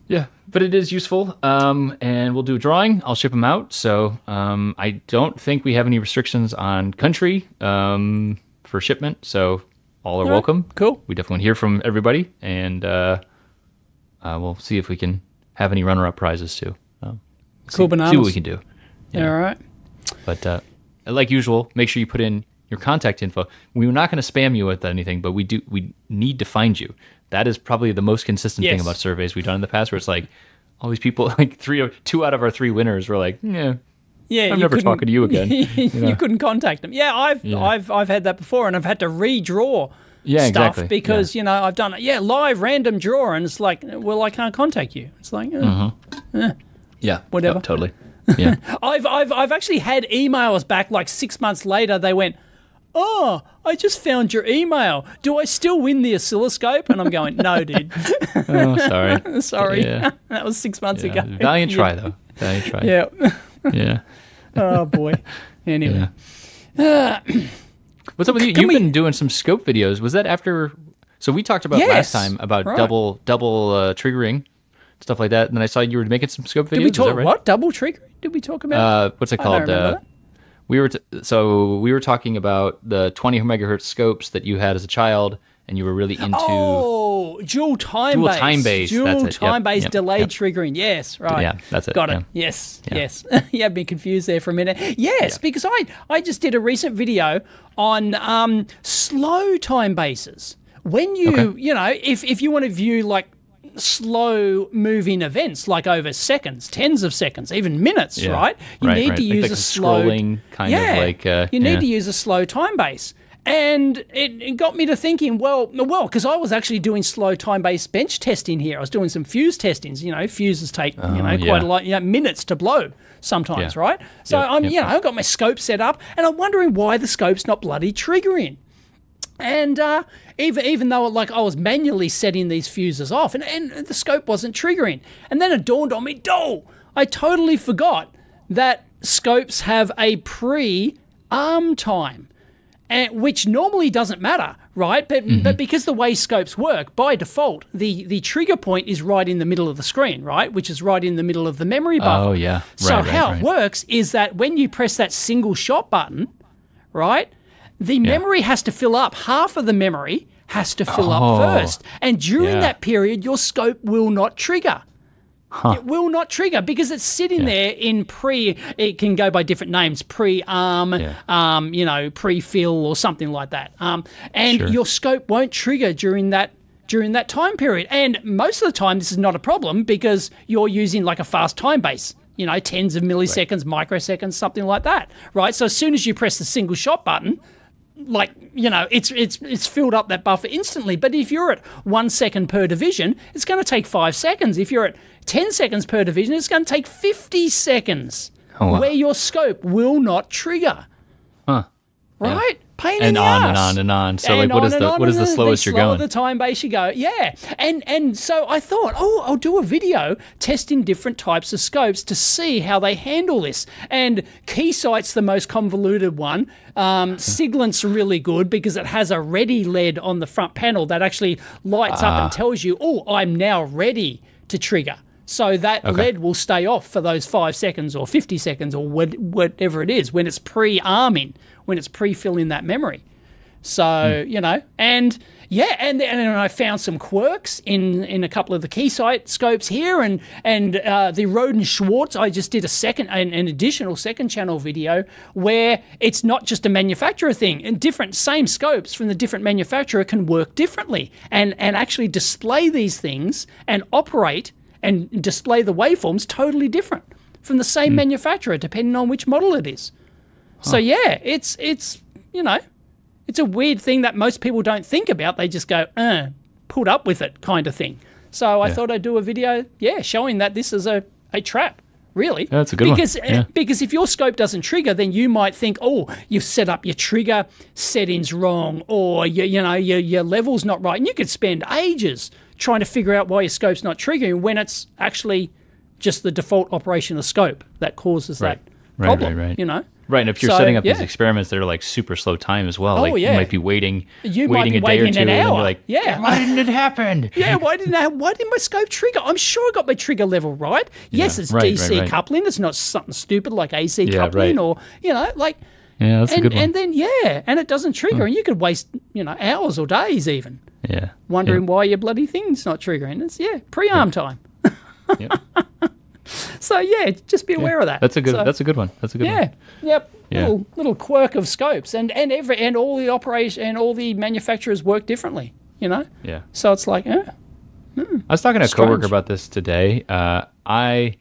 Yeah, but it is useful, and we'll do a drawing. I'll ship them out. So I don't think we have any restrictions on country for shipment. So. All are welcome. Cool. We definitely want to hear from everybody, and we'll see if we can have any runner-up prizes too. Cool bananas. See what we can do. Yeah. All right. But like usual, make sure you put in your contact info. We're not going to spam you with anything, but we need to find you. That is probably the most consistent thing about surveys we've done in the past, where it's like all these people, like 2 out of our 3 winners were like, yeah, I'm never talking to you again. You couldn't contact them. Yeah, I've had that before, and I've had to redraw stuff because I've done live random draw, and it's like, well, I can't contact you. It's like, whatever. Yep, totally. Yeah. I've actually had emails back like 6 months later. They went, oh, I just found your email. Do I still win the oscilloscope? And I'm going, no, dude. Oh, sorry. Sorry. Yeah. That was 6 months ago. Valiant try, though. Valiant try. Yeah. Yeah. Oh, boy. Anyway. What's up with you? You've been doing some scope videos. Was that after... So we talked about last time about double triggering, stuff like that. And then I saw you were making some scope videos. Did we talk right? What? Double triggering? Did we talk about? What's it called? We were talking about the 20 megahertz scopes that you had as a child, and you were really into dual time based delayed triggering. Yes, right. Yeah, that's it. Got it. Yes. You had me confused there for a minute. Yes, because I just did a recent video on slow time bases. When you if you want to view like slow moving events like over seconds, tens of seconds, even minutes, right? You need to use like a slow scrolling kind of like you need to use a slow time base. And it got me to thinking, well, because I was actually doing slow time-based bench testing here. I was doing some fuse testings. Fuses take quite a lot, minutes to blow sometimes, right? So I've got my scope set up, and I'm wondering why the scope's not bloody triggering. And even though I was manually setting these fuses off, and the scope wasn't triggering, and then it dawned on me, I totally forgot that scopes have a pre-arm time. Which normally doesn't matter, right? But because the way scopes work, by default, the trigger point is right in the middle of the screen, right? Which is right in the middle of the memory buffer. Oh, yeah. So how it works is that when you press that single shot button, right, the memory has to fill up. Half of the memory has to fill up first. And during that period, your scope will not trigger. It will not trigger because it's sitting there in it can go by different names, pre-arm, pre-fill or something like that. And your scope won't trigger during that time period. And most of the time, this is not a problem because you're using like a fast time base, tens of milliseconds, microseconds, something like that, right? So as soon as you press the single shot button, it's filled up that buffer instantly. But if you're at 1 second per division, it's going to take 5 seconds. If you're at 10 seconds per division, it's going to take 50 seconds where your scope will not trigger. Huh. Right? Yeah. Pain in the ass. And on and on. So what is the slowest you're going? The time base you go. Yeah. And so I thought, I'll do a video testing different types of scopes to see how they handle this. And Keysight's the most convoluted one. Siglent's really good because it has a ready LED on the front panel that actually lights up and tells you, I'm now ready to trigger. So that LED will stay off for those 5 seconds or 50 seconds or whatever it is when it's pre-arming, when it's pre-filling that memory. So, and I found some quirks in a couple of the Keysight scopes here and the Roden Schwartz, I just did an additional second channel video where it's not just a manufacturer thing and same scopes from the different manufacturer can work differently and actually display these things and operate and display the waveforms totally different from the same manufacturer, depending on which model it is. So it's a weird thing that most people don't think about. They just go, put up with it kind of thing. So I thought I'd do a video, showing that this is a trap, really. Yeah, that's a good one. Because if your scope doesn't trigger, then you might think, you've set up your trigger settings wrong or your level's not right. And you could spend ages trying to figure out why your scope's not triggering when it's actually just the default operation of the scope that causes that problem, Right. Right, and if you're setting up these experiments that are like super slow time as well, you might be waiting a day or two, and you're like, why didn't it happen? Why didn't my scope trigger? I'm sure I got my trigger level right. Yes, it's DC coupling. It's not something stupid like AC coupling or that's a good one. And then and it doesn't trigger, and you could waste hours or days even. Yeah, wondering why your bloody thing's not triggering. It's pre-arm time. So just be aware of that. That's a good one. That's a good one. Yep. Little quirk of scopes, and all the operation and all the manufacturers work differently. Yeah. So it's like, I was talking to a coworker about this today. I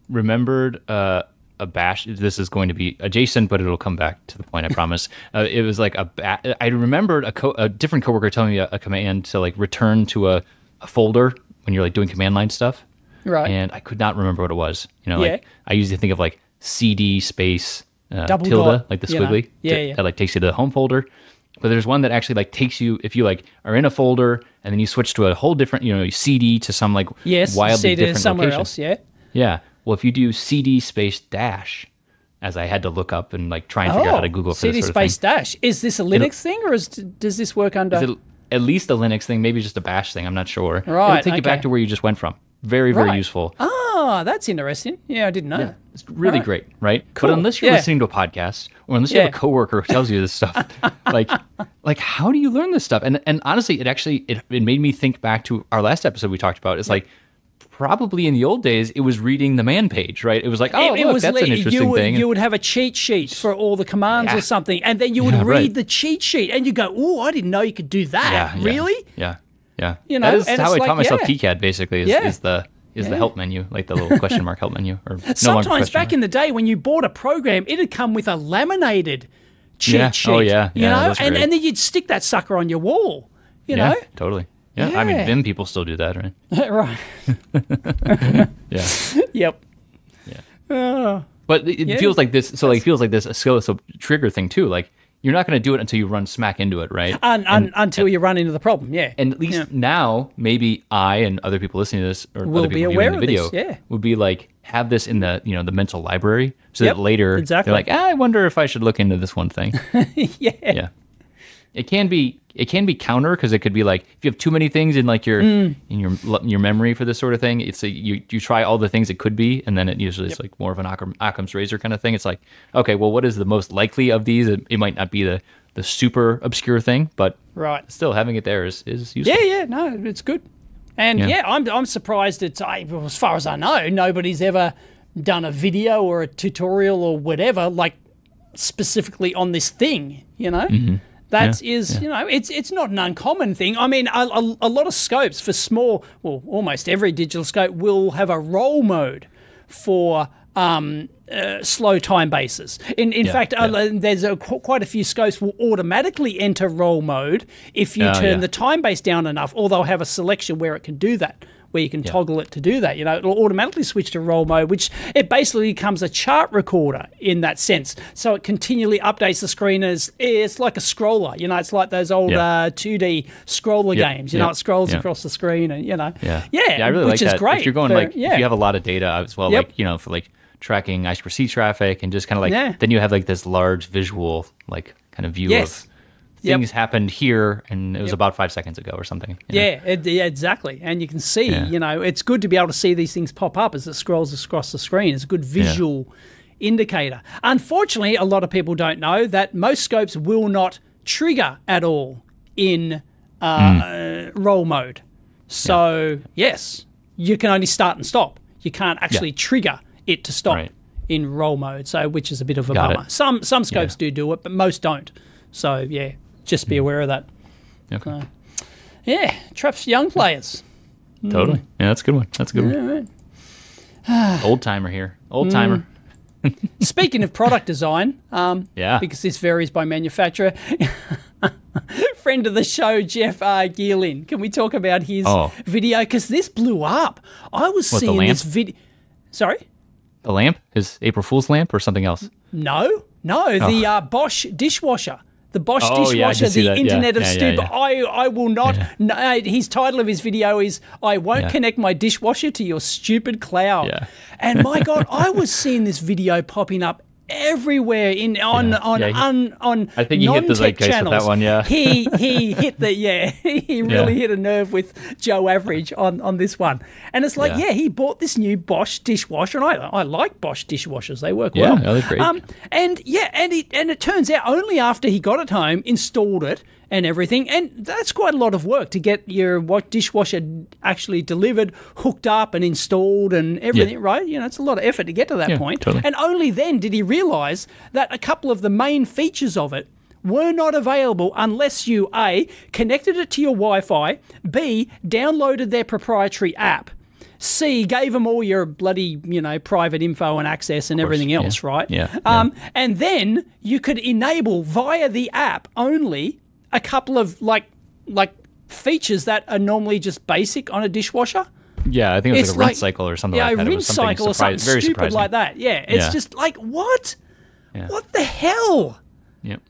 remembered a bash. This is going to be adjacent, but it'll come back to the point. I promise. It was like I remembered a different coworker telling me a command to like return to a folder when you're like doing command line stuff. Right. And I could not remember what it was. Like I usually think of like CD space Double tilde, dot, like the squiggly, that like takes you to the home folder. But there's one that actually like takes you, if you like are in a folder and then you switch to a whole different, CD to some like wildly CD different somewhere location. else, Yeah. Well, if you do CD space dash, as I had to look up and like try and figure out how to Google for CD this sort of space thing. dash. Is this a Linux thing, or does this work under? Is it at least a Linux thing? Maybe just a bash thing. I'm not sure. Right. It'll take you back to where you just went from. Very, very useful. Oh, that's interesting. Yeah, I didn't know. Yeah, it's really great, right? Cool. But unless you're listening to a podcast, or unless you have a coworker who tells you this stuff, like how do you learn this stuff? And honestly, it made me think back to our last episode we talked about. It's like probably in the old days, it was reading the man page, right? It was like, that's an interesting thing. You would have a cheat sheet for all the commands or something, and then you would read the cheat sheet, and you go, "Oh, I didn't know you could do that." Really? Yeah. You know, that is how I taught myself KiCad. Basically, is the help menu, like the little question mark help menu, or sometimes back in the day when you bought a program, it'd come with a laminated cheat sheet. Oh yeah, you know, and then you'd stick that sucker on your wall. You know, totally. Yeah, I mean, Vim people still do that, right? Right. Yeah. Yep. Yeah. But it feels like this. So like, feels like this oscilloscope trigger thing too. Like you're not going to do it until you run smack into it, right? Until you run into the problem. Yeah. And at least now, maybe I and other people listening to this, or other people viewing the video, would be like have this in the the mental library, so that later they're like, I wonder if I should look into this one thing. Yeah. It can be counter, because it could be like if you have too many things in like your in your memory for this sort of thing. It's you try all the things it could be, and then it usually is like more of an Occam's razor kind of thing. It's like, okay, well, what is the most likely of these? It might not be the super obscure thing, but still having it there is useful. Yeah, no, it's good. And I'm surprised as far as I know, nobody's ever done a video or a tutorial or whatever like specifically on this thing. That is, it's not an uncommon thing. I mean, a lot of scopes for small, well, almost every digital scope will have a roll mode for slow time bases. In fact, there's quite a few scopes will automatically enter roll mode if you turn the time base down enough, or they'll have a selection where it can do that, where you can toggle it to do that. It'll automatically switch to roll mode, which it basically becomes a chart recorder in that sense. So it continually updates the screen as it's like a scroller. It's like those old 2D scroller games. It scrolls across the screen, and I really like that. Which is great. If you're going if you have a lot of data as well, for like tracking I2C traffic, and just kind of like then you have like this large visual like kind of view of things happened here, and it was about 5 seconds ago or something. Exactly. And you can see, it's good to be able to see these things pop up as it scrolls across the screen. It's a good visual indicator. Unfortunately, a lot of people don't know that most scopes will not trigger at all in roll mode. So, yes, you can only start and stop. You can't actually trigger it to stop in roll mode, so which is a bit of a bummer. Some scopes do it, but most don't. So, just be aware of that. Okay. Traps for young players. Totally. Yeah, that's a good one. That's a good one. Old timer here. Old timer. Speaking of product design, because this varies by manufacturer, friend of the show, Jeff Geerlin, can we talk about his video? Because this blew up. I was seeing this video. Sorry? The lamp? His April Fool's lamp or something else? No, the Bosch dishwasher. The Bosch dishwasher, the Internet of Stupid. I will not. No, his title of his video is "I won't connect my dishwasher to your stupid cloud." Yeah. And my God, I was seeing this video popping up everywhere on I think he hit the zeitgeist with that one. Yeah, he hit he really hit a nerve with Joe Average on this one. And it's like, he bought this new Bosch dishwasher, and I like Bosch dishwashers; they work well. Yeah, they're great. And it turns out only after he got it home, installed it, and everything, and that's quite a lot of work to get your dishwasher actually delivered, hooked up, and installed, and everything. Right? It's a lot of effort to get to that point. Totally. And only then did he realise that a couple of the main features of it were not available unless you A, connected it to your Wi-Fi, B, downloaded their proprietary app, C, gave them all your bloody, private info and access and everything else, right? And then you could enable via the app only a couple of like features that are normally just basic on a dishwasher. Yeah, I think it was like a rinse cycle or something like that. Yeah, a rinse cycle or something stupid like that. Yeah, it's just like, what? What the hell? Yep.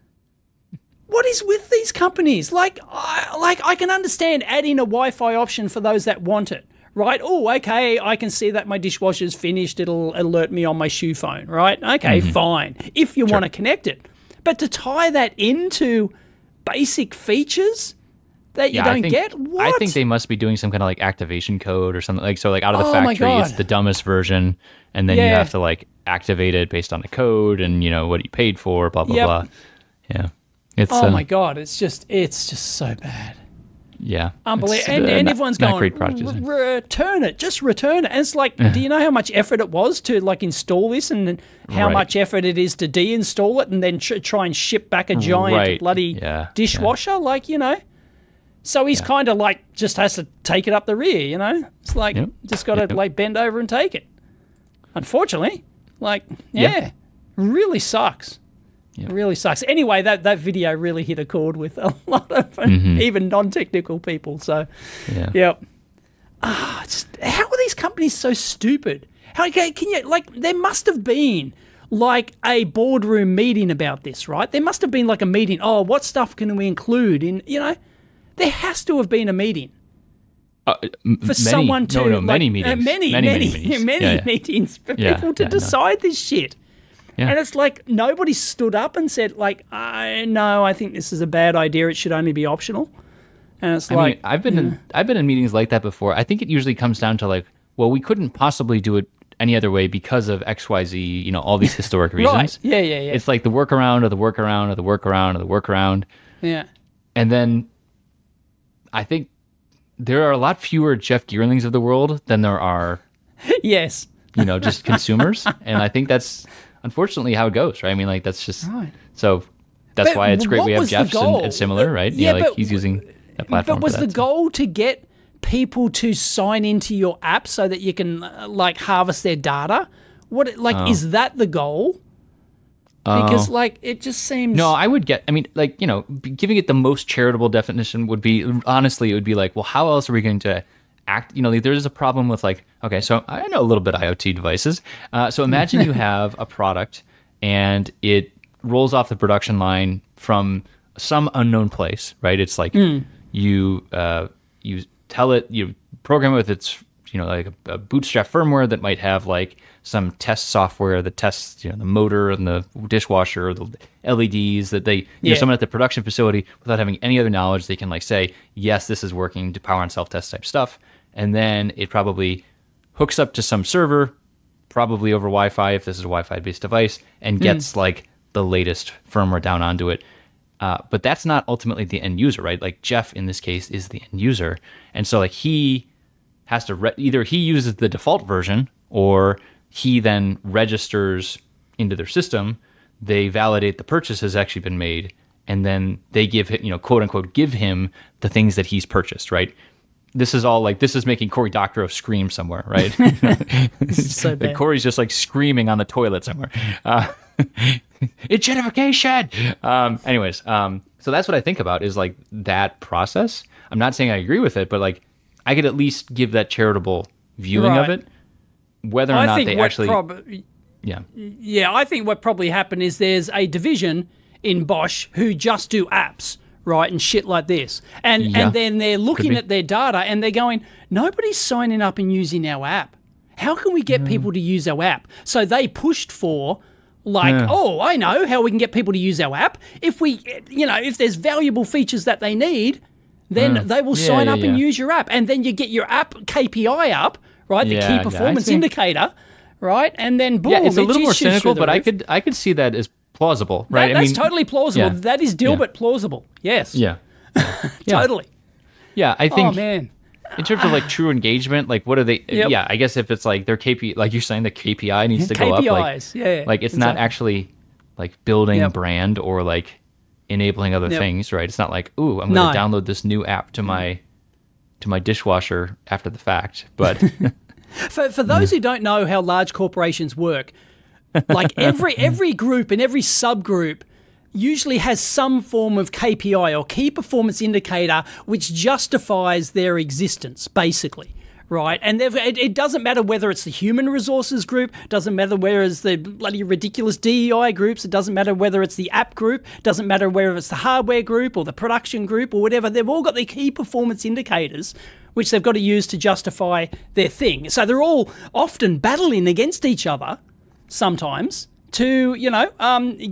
What is with these companies? Like I can understand adding a Wi-Fi option for those that want it, right? Oh, okay, I can see that my dishwasher's finished. It'll alert me on my shoe phone, right? Okay, fine. If you want to connect it. But to tie that into basic features that you don't get, what? I think they must be doing some kind of like activation code or something. Like, so like out of the factory, it's the dumbest version, and then you have to like activate it based on the code and what you paid for, blah blah blah. Yeah. It's, my God, it's just so bad. Yeah. Unbelievable. And everyone's going, return it, just return it. And it's like, do you know how much effort it was to like install this and how much effort it is to deinstall it and then try and ship back a giant bloody dishwasher? Like, So he's kind of like just has to take it up the rear, It's like, just got to like bend over and take it. Unfortunately, like, really sucks. It really sucks. Anyway, that video really hit a chord with a lot of even non-technical people. So, how are these companies so stupid? How can you there must have been like a boardroom meeting about this, right? There must have been like a meeting. Oh, what stuff can we include in? There has to have been a meeting for someone to many meetings, many meetings for people to decide this shit. Yeah. And it's like nobody stood up and said, like, no, I think this is a bad idea. It should only be optional. And it's like, I've been in meetings like that before. I think it usually comes down to like, well, we couldn't possibly do it any other way because of XYZ, all these historic reasons. Right. Yeah. It's like the workaround of the workaround of the workaround of the workaround. Yeah. And then I think there are a lot fewer Jeff Geerlings of the world than there are, yes, just consumers. And I think that's unfortunately how it goes, right? I mean, like, that's just so that's why it's great we have Jeff's and similar, right? He's using that platform. But was the goal to get people to sign into your app so that you can like harvest their data? Is that the goal? Because like it just seems. No, I would get. I mean, like giving it the most charitable definition would be honestly, it would be like, well, how else are we going to act? There's a problem with like, okay, so I know a little bit of IoT devices. So imagine you have a product and it rolls off the production line from some unknown place, right? It's like you tell it, you program it with its, like a bootstrap firmware that might have like some test software that tests, the motor and the dishwasher, or the LEDs that they, someone at the production facility without having any other knowledge, they can like say, yes, this is working to power on self-test type stuff. And then it probably hooks up to some server, probably over Wi-Fi if this is a Wi-Fi based device, and gets like the latest firmware down onto it. But that's not ultimately the end user, right? Like Jeff in this case is the end user. And so like he has to either he uses the default version or he then registers into their system. They validate the purchase has actually been made, and then they give him, quote unquote, give him the things that he's purchased, right? This is all like, this is making Cory Doctorow scream somewhere, right? This is so bad. Cory's just like screaming on the toilet somewhere. It's gentrification. Anyways, so that's what I think about is like that process. I'm not saying I agree with it, but like I could at least give that charitable viewing of it, whether or not they actually. I think what probably happened is there's a division in Bosch who just do apps, right, and shit like this. And then they're looking at their data and they're going, nobody's signing up and using our app. How can we get people to use our app? So they pushed for oh, I know how we can get people to use our app. If we, if there's valuable features that they need, then they will sign up and use your app. And then you get your app KPI up, right, the key performance indicator, right? And then boom, it's a little more cynical, but I could see that as plausible, right? That's totally plausible. That is Dilbert plausible. Yes. Yeah. Totally. Yeah, I think. Oh man. In terms of like true engagement, like what are they? Yeah, I guess if it's like their KPI, like you're saying, the KPI needs to go up. KPIs, like it's not actually like building brand or like enabling other things, right? It's not like, ooh, I'm going to download this new app to my dishwasher after the fact. But for those who don't know how large corporations work, like every group and every subgroup usually has some form of KPI or key performance indicator which justifies their existence, basically, right? And it doesn't matter whether it's the human resources group, doesn't matter whether it's the bloody ridiculous DEI groups, it doesn't matter whether it's the app group, doesn't matter whether it's the hardware group or the production group or whatever. They've all got their key performance indicators, which they've got to use to justify their thing. So they're all often battling against each other sometimes to,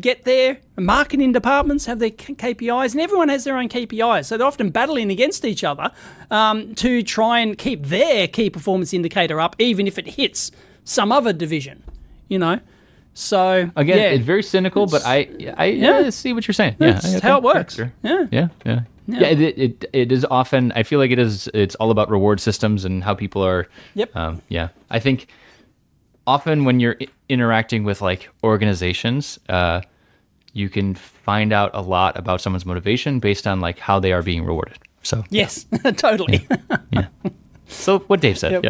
get their marketing departments, have their KPIs, and everyone has their own KPIs. So they're often battling against each other to try and keep their key performance indicator up, even if it hits some other division, So again, it's very cynical, but I see what you're saying. That's how it works. Sure. Yeah. It is often. I feel like it's all about reward systems and how people are. Yep. I think often when you're interacting with like organizations, you can find out a lot about someone's motivation based on like how they are being rewarded. So yes, totally. Yeah. So what Dave said.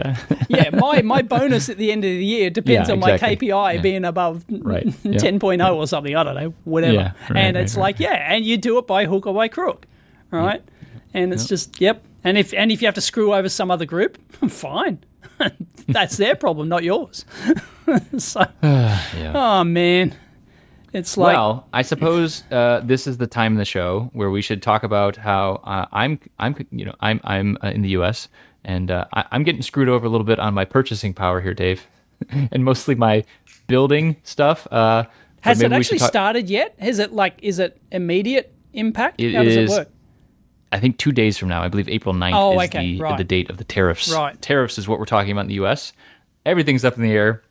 Yep. My bonus at the end of the year depends on my KPI being above 10.0 or something. I don't know, whatever. Yeah, and it's and you do it by hook or by crook, right? Yep. And it's just And if you have to screw over some other group, fine. That's their problem, not yours. So, oh man, it's like. Well, I suppose this is the time in the show where we should talk about how I'm in the U.S. and I'm getting screwed over a little bit on my purchasing power here, Dave, and mostly my building stuff. Has it actually started yet? Is it immediate impact? How does it work? I think 2 days from now, I believe April 9th is the date of the tariffs. Right. Tariffs is what we're talking about in the U.S. Everything's up in the air.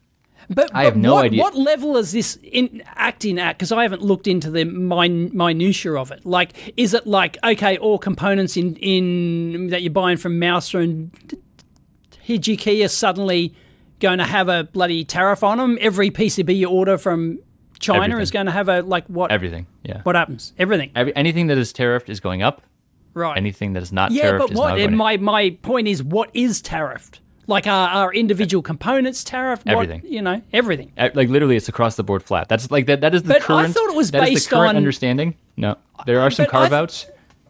But I have no idea. What level is this acting at? Because I haven't looked into the minutiae of it. Like, is it like, okay, all components in that you're buying from Mouser and Hijiki are suddenly going to have a bloody tariff on them? Every PCB you order from China is going to have what? Everything, yeah. What happens? Everything. Anything that is tariffed is going up. Right. Anything that is not tariffed is not going up. My point is, what is tariffed? Like, are individual components tariffed? Everything. Everything. Like, literally, it's across the board flat. That's like that. That is the current. I thought it was that based is the current on understanding. No, there are some carve-outs,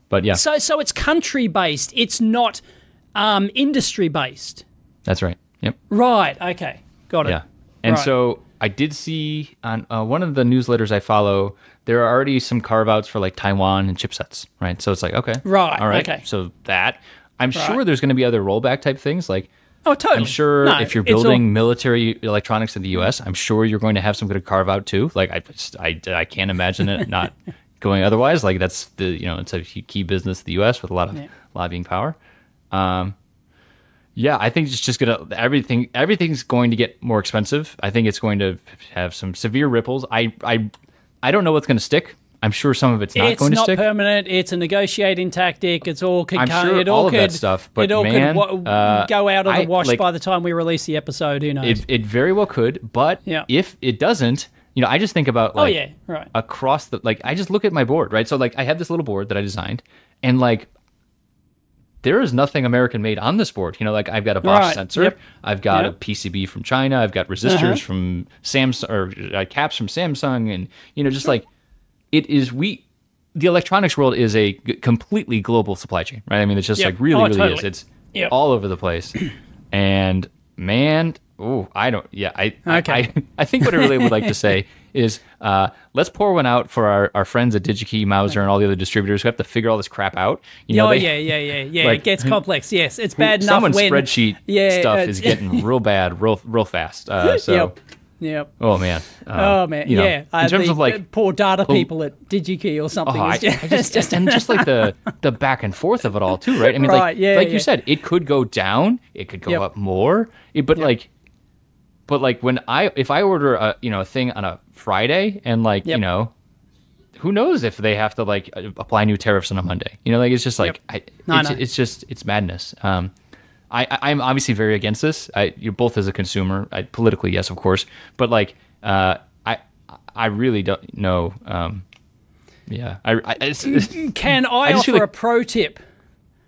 but yeah. So it's country-based. It's not industry-based. That's right. Yep. Right. Okay. Got it. Yeah. And so I did see on one of the newsletters I follow, there are already some carve-outs for like Taiwan and chipsets, right? So it's like, okay. Right. All right. Okay. So I'm sure there's going to be other rollback type things like. Oh, totally. I'm sure if you're building military electronics in the U.S., I'm sure you're going to have some good carve-out too. Like I can't imagine it not going otherwise. Like that's it's a key business in the U.S. with a lot of lobbying power. I think it's just everything's going to get more expensive. I think it's going to have some severe ripples. I don't know what's going to stick. I'm sure some of it's not going to stick. It's not permanent. It's a negotiating tactic. It's all I'm sure all of that stuff, but could go out of the wash by the time we release the episode. Who knows? It very well could, but if it doesn't, I just think about across the I just look at my board, right? So I have this little board that I designed, and there is nothing American made on this board. I've got a Bosch sensor, I've got a PCB from China, I've got resistors from Samsung or caps from Samsung, and just it is the electronics world is a completely global supply chain, right? I mean, it's just really is. It's all over the place, and man, I think what I really would like to say is let's pour one out for our friends at DigiKey, Mouser, and all the other distributors who have to figure all this crap out. It gets complex. Yes, it's bad enough when someone's spreadsheet stuff is getting real bad, real fast. Yep. Oh man. In terms of poor data people at DigiKey or something. Just like the back and forth of it all too, right? I mean, you said, it could go down, it could go up more, but when if I order a thing on a Friday and who knows if they have to apply new tariffs on a Monday? It's just it's madness. I'm obviously very against this. You're both as a consumer, politically, yes, of course, but I really don't know. Can I offer a pro tip?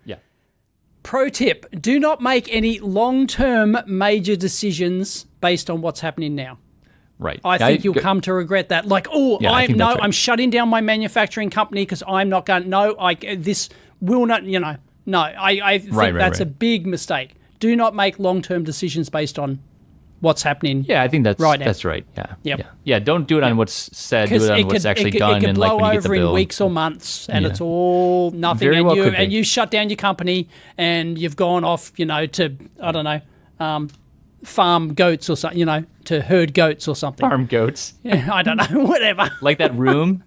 Yeah. Pro tip: do not make any long-term major decisions based on what's happening now. Right. I think you'll come to regret that. I'm shutting down my manufacturing company because I'm not going. No, this will not. No, I think that's a big mistake. do not make long-term decisions based on what's happening. Yeah, I think that's right now. That's right. Yeah. Yep. Yeah. Don't do it on what's said. Do it on what's actually done. It could and blow like when you get over the in bill. weeks or months, and it's all nothing. Very well could be. And you shut down your company, and you've gone off, to I don't know, farm goats or something. To herd goats or something. Farm goats. Yeah, I don't know, whatever. Like that room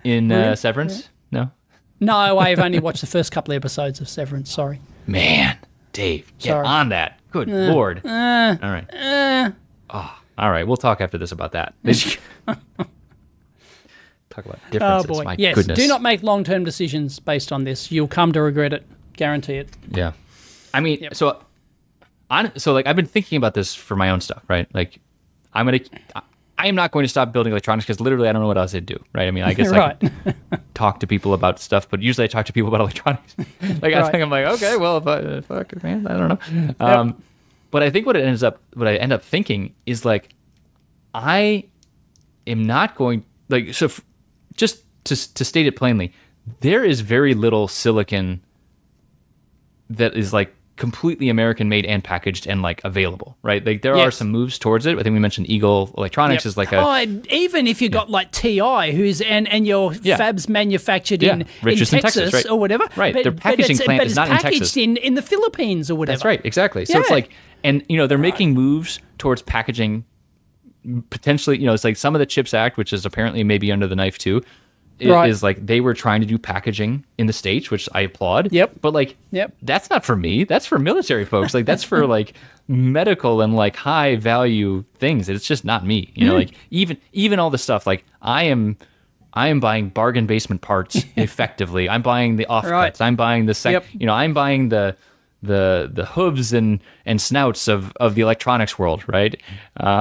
in Severance. No. No, I've only watched the first couple of episodes of Severance. Sorry. Man, Dave, get on that. Good Lord. All right. All right. We'll talk after this about that. Talk about differences. Oh boy. My yes. goodness. Do not make long-term decisions based on this. You'll come to regret it. Guarantee it. Yeah. I mean, so like I've been thinking about this for my own stuff, right? Like I am not going to stop building electronics because literally I don't know what else to do, right? I mean, I guess I could talk to people about stuff, but usually I talk to people about electronics. Like I think I'm like, okay, well, if I fuck it, man, I don't know. But I think what I end up thinking is like, I am not going just to state it plainly, there is very little silicon that is like completely American made and packaged and like available, right? Like there are some moves towards it. I think we mentioned Eagle Electronics is like even if you got like TI who's and your fabs manufactured in Texas right? or whatever. Right. Their packaging plant is not in Texas. in the Philippines or whatever. That's right, exactly. So it's like, and they're making moves towards packaging potentially, it's like some of the CHIPS Act, which is apparently maybe under the knife too, is like they were trying to do packaging in the States, which I applaud. But like, that's not for me. That's for military folks. Like that's for like medical and like high value things. It's just not me. Like even all the stuff. Like I am buying bargain basement parts effectively. I'm buying the offcuts. I'm buying the I'm buying the hooves and snouts of the electronics world, right?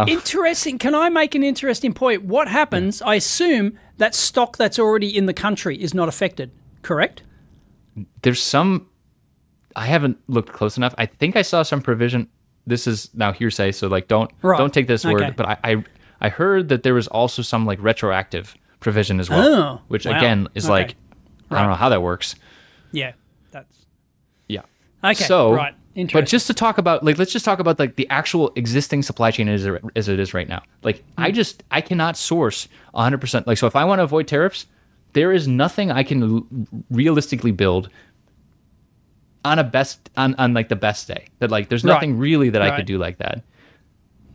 Interesting. Can I make an interesting point? What happens, I assume, that stock that's already in the country is not affected, correct? There's some... I haven't looked close enough. I think I saw some provision. This is now hearsay, so like don't take this word. But I heard that there was also some like retroactive provision as well, which again is like, I don't know how that works. Yeah, that's... Yeah. Okay, so, interesting. But just to talk about, like, let's just talk about like the actual existing supply chain as it is right now. Like, I cannot source 100%. Like, so if I want to avoid tariffs, there is nothing I can realistically build on like the best day. That like, there's nothing really that I could do like that.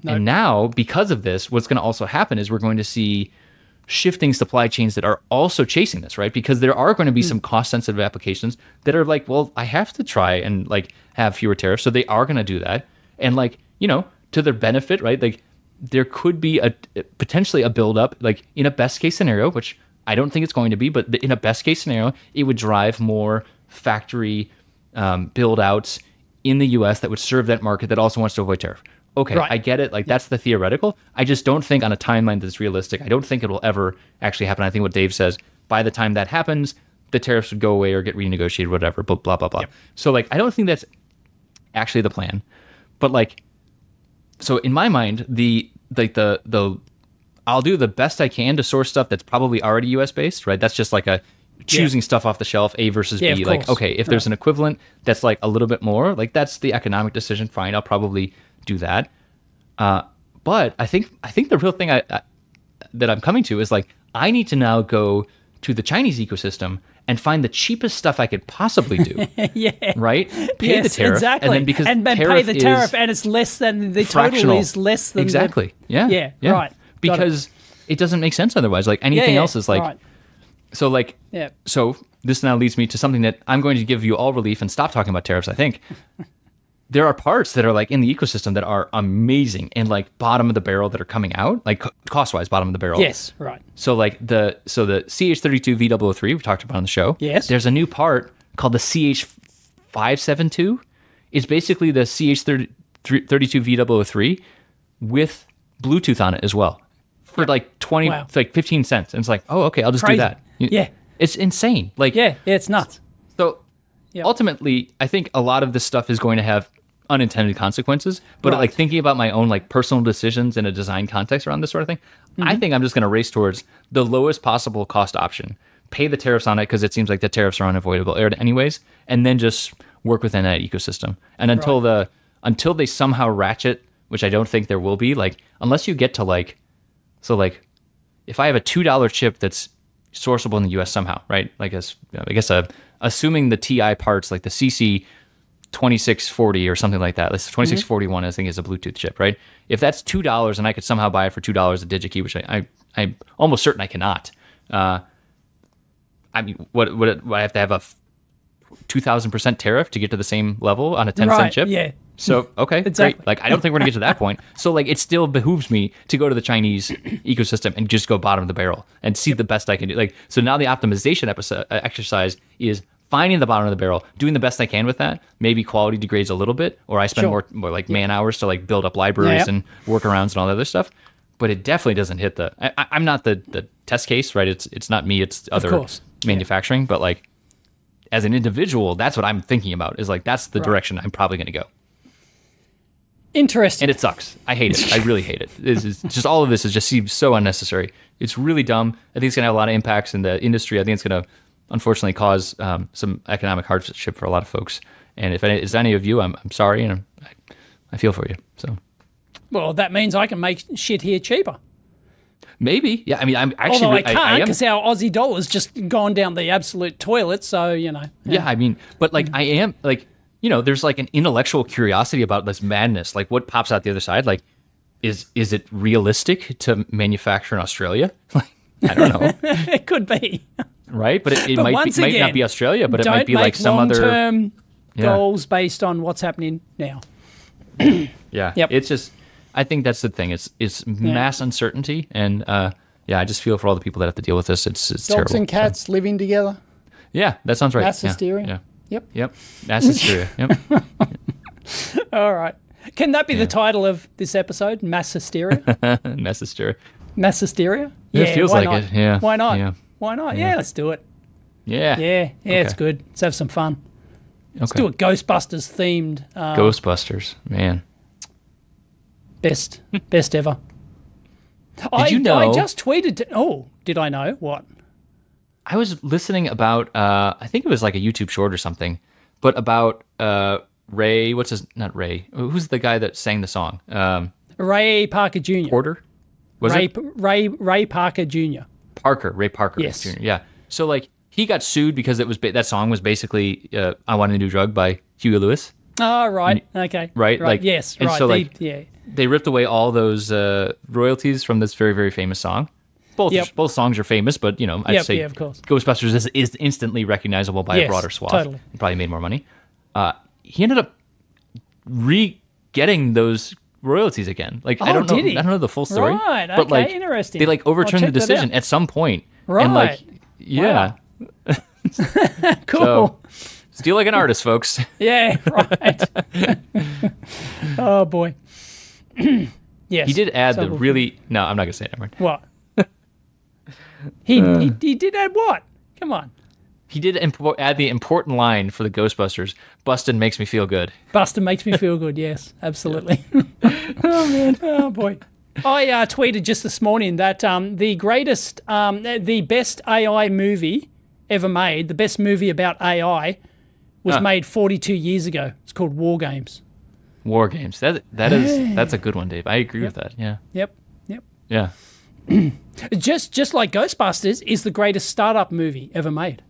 Nope. And now, because of this, what's going to also happen is we're going to see shifting supply chains that are also chasing this, right? Because there are going to be some cost-sensitive applications that are like, well, I have to try and like have fewer tariffs, so they are going to do that, and like to their benefit, right? Like there could be potentially a buildup, like in a best-case scenario, which I don't think it's going to be, but in a best-case scenario, it would drive more factory build-outs in the U.S. that would serve that market that also wants to avoid tariff. Okay, I get it. Like that's the theoretical. I just don't think on a timeline that's realistic. I don't think it will ever actually happen. I think what Dave says, by the time that happens, the tariffs would go away or get renegotiated, whatever. Blah blah blah. So like, I don't think that's actually the plan. But like, so in my mind, the I'll do the best I can to source stuff that's probably already U.S. based, right? That's just like a choosing stuff off the shelf, A versus B. Like, okay, if there's an equivalent that's like a little bit more, like that's the economic decision. Fine, I'll probably do that. But I think the real thing that I'm coming to is like, I need to now go to the Chinese ecosystem and find the cheapest stuff I could possibly do. Right? Pay the tariff. Exactly. And then because and pay the tariff and it's less than the total is less than Yeah. Right. Because it doesn't make sense otherwise. Like anything else is like, so like, so this now leads me to something that I'm going to give you all relief and stop talking about tariffs, I think. There are parts that are like in the ecosystem that are amazing and like bottom of the barrel that are coming out, like cost-wise bottom of the barrel. Yes, right. So like the CH32 V003 we've talked about on the show. Yes. There's a new part called the CH572. It's basically the CH32 V003 with Bluetooth on it as well for like 15 cents. And it's like, oh, okay, I'll just do that. It's insane. Like it's nuts. So ultimately, I think a lot of this stuff is going to have unintended consequences, but like thinking about my own like personal decisions in a design context around this sort of thing, I think I'm just going to race towards the lowest possible cost option, pay the tariffs on it because it seems like the tariffs are unavoidable anyways, and then just work within that ecosystem. And until the until they somehow ratchet, which I don't think there will be, like, unless you get to like, so like, if I have a $2 chip that's sourceable in the US somehow, right? Like, assuming the TI parts, like the CC 2640 or something like that, this 2641, I think, is a Bluetooth chip, right? If that's $2 and I could somehow buy it for $2 a DigiKey, which I'm almost certain I cannot. I mean, what I have to have a 2,000% tariff to get to the same level on a 10-cent chip? Yeah. So, okay, Exactly. great. Like, I don't think we're going to get to that point. So, like, it still behooves me to go to the Chinese ecosystem and just go bottom of the barrel and see the best I can do. Like, so now the optimization exercise is finding the bottom of the barrel, doing the best I can with that. Maybe quality degrades a little bit, or I spend more like man hours to like build up libraries and workarounds and all that other stuff. But it definitely doesn't hit the. I'm not the test case, right? It's not me. It's other manufacturing. But like, as an individual, that's what I'm thinking about. Is like that's the direction I'm probably going to go. Interesting. And it sucks. I hate it. I really hate it. This is just all of this is just seems so unnecessary. It's really dumb. I think it's going to have a lot of impacts in the industry. I think it's going to unfortunately cause some economic hardship for a lot of folks. And if it's any of you, I'm sorry, and I feel for you. So, well, that means I can make shit here cheaper. Maybe, yeah. I mean, I'm actually. Although I can't because our Aussie dollar's just gone down the absolute toilet. So you know. Yeah, I mean, but like I am like. You know, there's like an intellectual curiosity about this madness. Like, what pops out the other side? Like, is it realistic to manufacture in Australia? Like, I don't know. It could be, right? But it might not be Australia, but it might be like some other long-term goals based on what's happening now. Yeah, it's just. I think that's the thing. It's mass uncertainty, and I just feel for all the people that have to deal with this. It's dogs terrible. And cats living together. Yeah, that sounds right. Mass hysteria. Yeah. Yep. Mass hysteria. Yep. All right. Can that be the title of this episode? Mass hysteria? Mass hysteria. Mass hysteria? Yeah, it feels like it. Yeah. Why not? Yeah. Why not? Yeah, let's do it. Yeah. Yeah, it's good. Let's have some fun. Let's do a Ghostbusters themed. Ghostbusters, man. Best ever. Did you know? I just tweeted. Did I know? What? I was listening about, I think it was like a YouTube short or something, but about Ray, not Ray, who's the guy that sang the song? Ray Parker Jr. Porter? Ray Parker Jr. Ray Parker yes. Jr., yeah. So like, he got sued because it was that song was basically I Want a New Drug by Huey Lewis. Oh, right, okay. Right? Like, yes, and right. So like, they ripped away all those royalties from this very, very famous song. Both songs are famous, but you know, I'd say of course. Ghostbusters is instantly recognizable by a broader swath. Totally. And probably made more money. He ended up re-getting those royalties again. Like I don't know the full story. Right, but like interesting. they like overturned the decision at some point. Right. And like yeah. Wow. Cool. So, steal like an artist, folks. Yeah, right. Oh boy. Yes. He did add no, I'm not gonna say it. Never mind. What? He did add what? Come on. He did add the important line for the Ghostbusters. Bustin' makes me feel good. Bustin' makes me feel good. Yes, absolutely. Oh man. Oh boy. I tweeted just this morning that the best AI movie ever made, the best movie about AI, was made 42 years ago. It's called War Games. War Games. That's a good one, Dave. I agree with that. Yeah. Yep. Yeah. Just like Ghostbusters is the greatest startup movie ever made.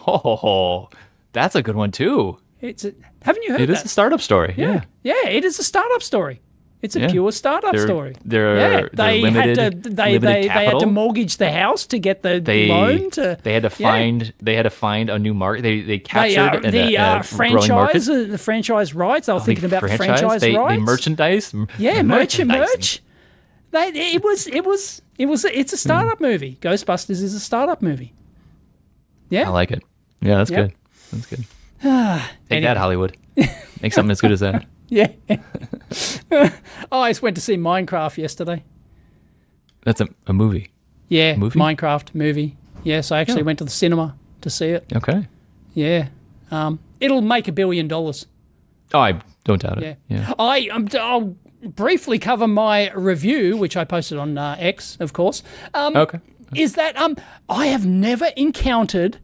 Oh, that's a good one too. Haven't you heard it? It is a startup story. Yeah, it is a startup story. It's a pure startup story. They're limited. They had to mortgage the house to get the loan. They had to find a new market. They captured the franchise. The franchise rights. They were thinking about the franchise rights. They merchandise. Yeah, merch. It's a startup movie. Ghostbusters is a startup movie. Yeah, I like it. Yeah, that's good. That's good. Take that, Hollywood. Make something as good as that. Yeah. I just went to see Minecraft yesterday. That's a movie. Yeah, Minecraft movie. Yes, I actually went to the cinema to see it. Okay. Yeah. It'll make $1 billion. Oh, I don't doubt it. Yeah. I'll briefly cover my review, which I posted on X, of course. Okay. Is that I have never encountered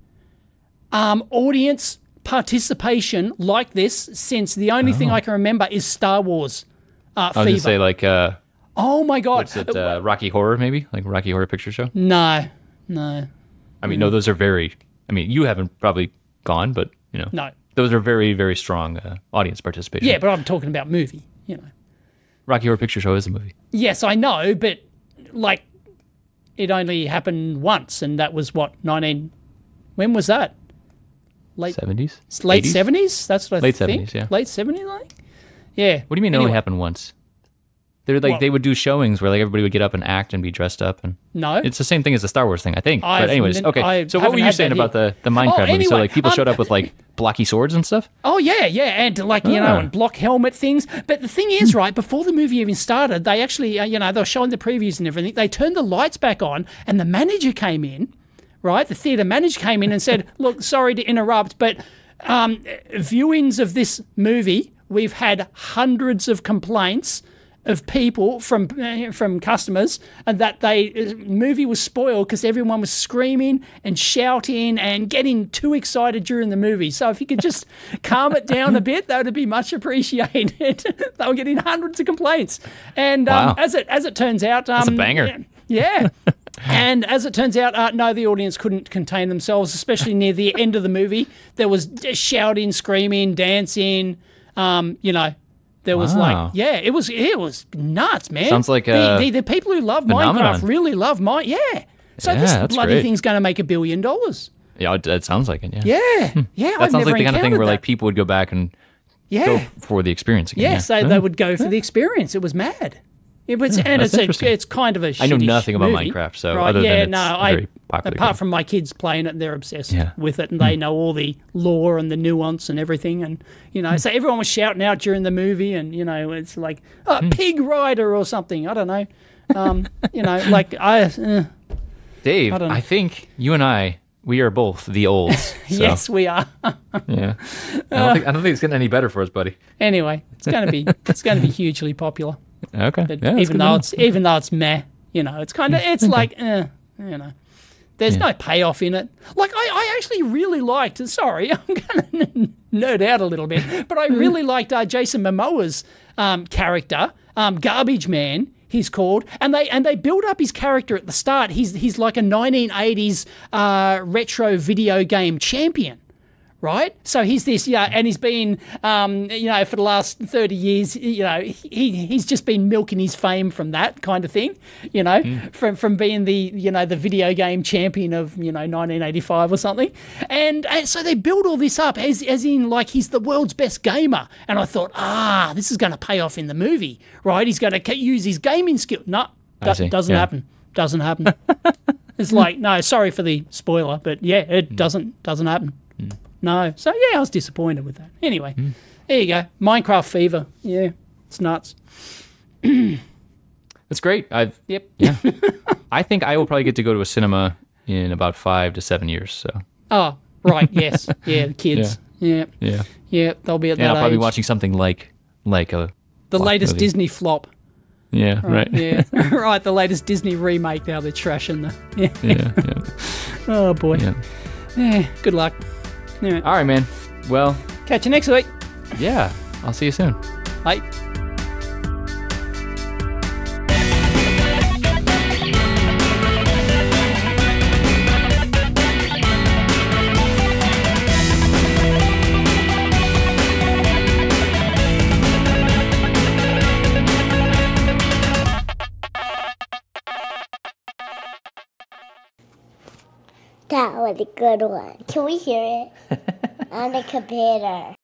audience participation like this since the only thing I can remember is Star Wars I was Fever. going to say, like, Oh my God. what's it, Rocky Horror, maybe? Like Rocky Horror Picture Show? No. I mean, no, those are very, I mean, you haven't probably gone, but, you know. No. Those are very, very strong audience participation. Yeah, but I'm talking about movie, you know. Rocky Horror Picture Show is a movie. Yes, I know, but, like, it only happened once, and that was, what, when was that? Late 70s? Late 80s? 70s? That's what I Late think. 70s, yeah. Late 70s, I think? Yeah. What do you mean it only happened once? They're like, they would do showings where like everybody would get up and act and be dressed up, and No. it's the same thing as the Star Wars thing, I think. But anyways, okay. I So what were haven't you had saying that about the Minecraft movie? So anyway, like people showed up with like blocky swords and stuff? Oh, yeah, and like, you know, and block helmet things. But the thing is, right, before the movie even started, they actually, you know, they were showing the previews and everything. They turned the lights back on, and the manager came in, right? The theatre manager came in and said, look, sorry to interrupt, but viewings of this movie, we've had hundreds of complaints of people from customers, and that movie was spoiled because everyone was screaming and shouting and getting too excited during the movie. So if you could just calm it down a bit, that would be much appreciated. They were getting hundreds of complaints, and Wow. as it turns out, That's a banger. Yeah. And as it turns out, no, the audience couldn't contain themselves, especially near the end of the movie. There was shouting, screaming, dancing, you know. There was it was nuts, man. Sounds like the people who love phenomenon. Minecraft really love So this that's bloody great. thing's going to make $1 billion. Yeah, that sounds like it, yeah. Yeah, yeah. That sounds like the kind of thing where like people would go back and go yeah, for the experience again. yes, they would go for the experience. It was mad. It was, and that's interesting. it's kind of a I know shitty nothing about movie, Minecraft, so right? other Yeah, than it's no, a very popular apart game. from my kids playing it, they're obsessed Yeah. with it, and they know all the lore and the nuance and everything, and you know, so everyone was shouting out during the movie, and you know, it's like Pig Rider or something. I don't know, you know, like Dave, don't know. I think you and we are both the olds. So, yes, we are. yeah. I don't think it's getting any better for us, buddy. Anyway, it's going to be hugely popular. Okay. But Yeah, even though it's meh, you know, it's kind of like you know, there's no payoff in it. Like I actually really liked. Sorry, I'm going to nerd out a little bit, but I really liked Jason Momoa's character, Garbage Man. He's called, and they build up his character at the start. He's like a 1980s retro video game champion. Right, so he's this, and he's been, you know, for the last 30 years, you know, he's just been milking his fame from that kind of thing, you know, from being the, you know, the video game champion of, you know, 1985 or something, and so they build all this up as in like he's the world's best gamer, and I thought, this is going to pay off in the movie, right? He's going to use his gaming skill. No, doesn't happen. Doesn't happen. It's like, no, sorry for the spoiler, but yeah, it doesn't happen. No. So, yeah, I was disappointed with that. Anyway, there you go. Minecraft fever. Yeah, it's nuts. That's great. Yep. Yeah. I think I will probably get to go to a cinema in about 5 to 7 years. So. Oh, right. Yes. Yeah, the kids. Yeah. Yeah. Yeah, they'll be at that I'll probably age. be watching something like a the latest movie. Disney flop. Yeah. Right. Yeah. Right. The latest Disney remake. Now they're trashing the. Yeah. Yeah. Oh boy. Yeah. Yeah. Good luck. Anyway, All right, man. Well, catch you next week. yeah. I'll see you soon. Bye. That was a good one. Can we hear it? On the computer.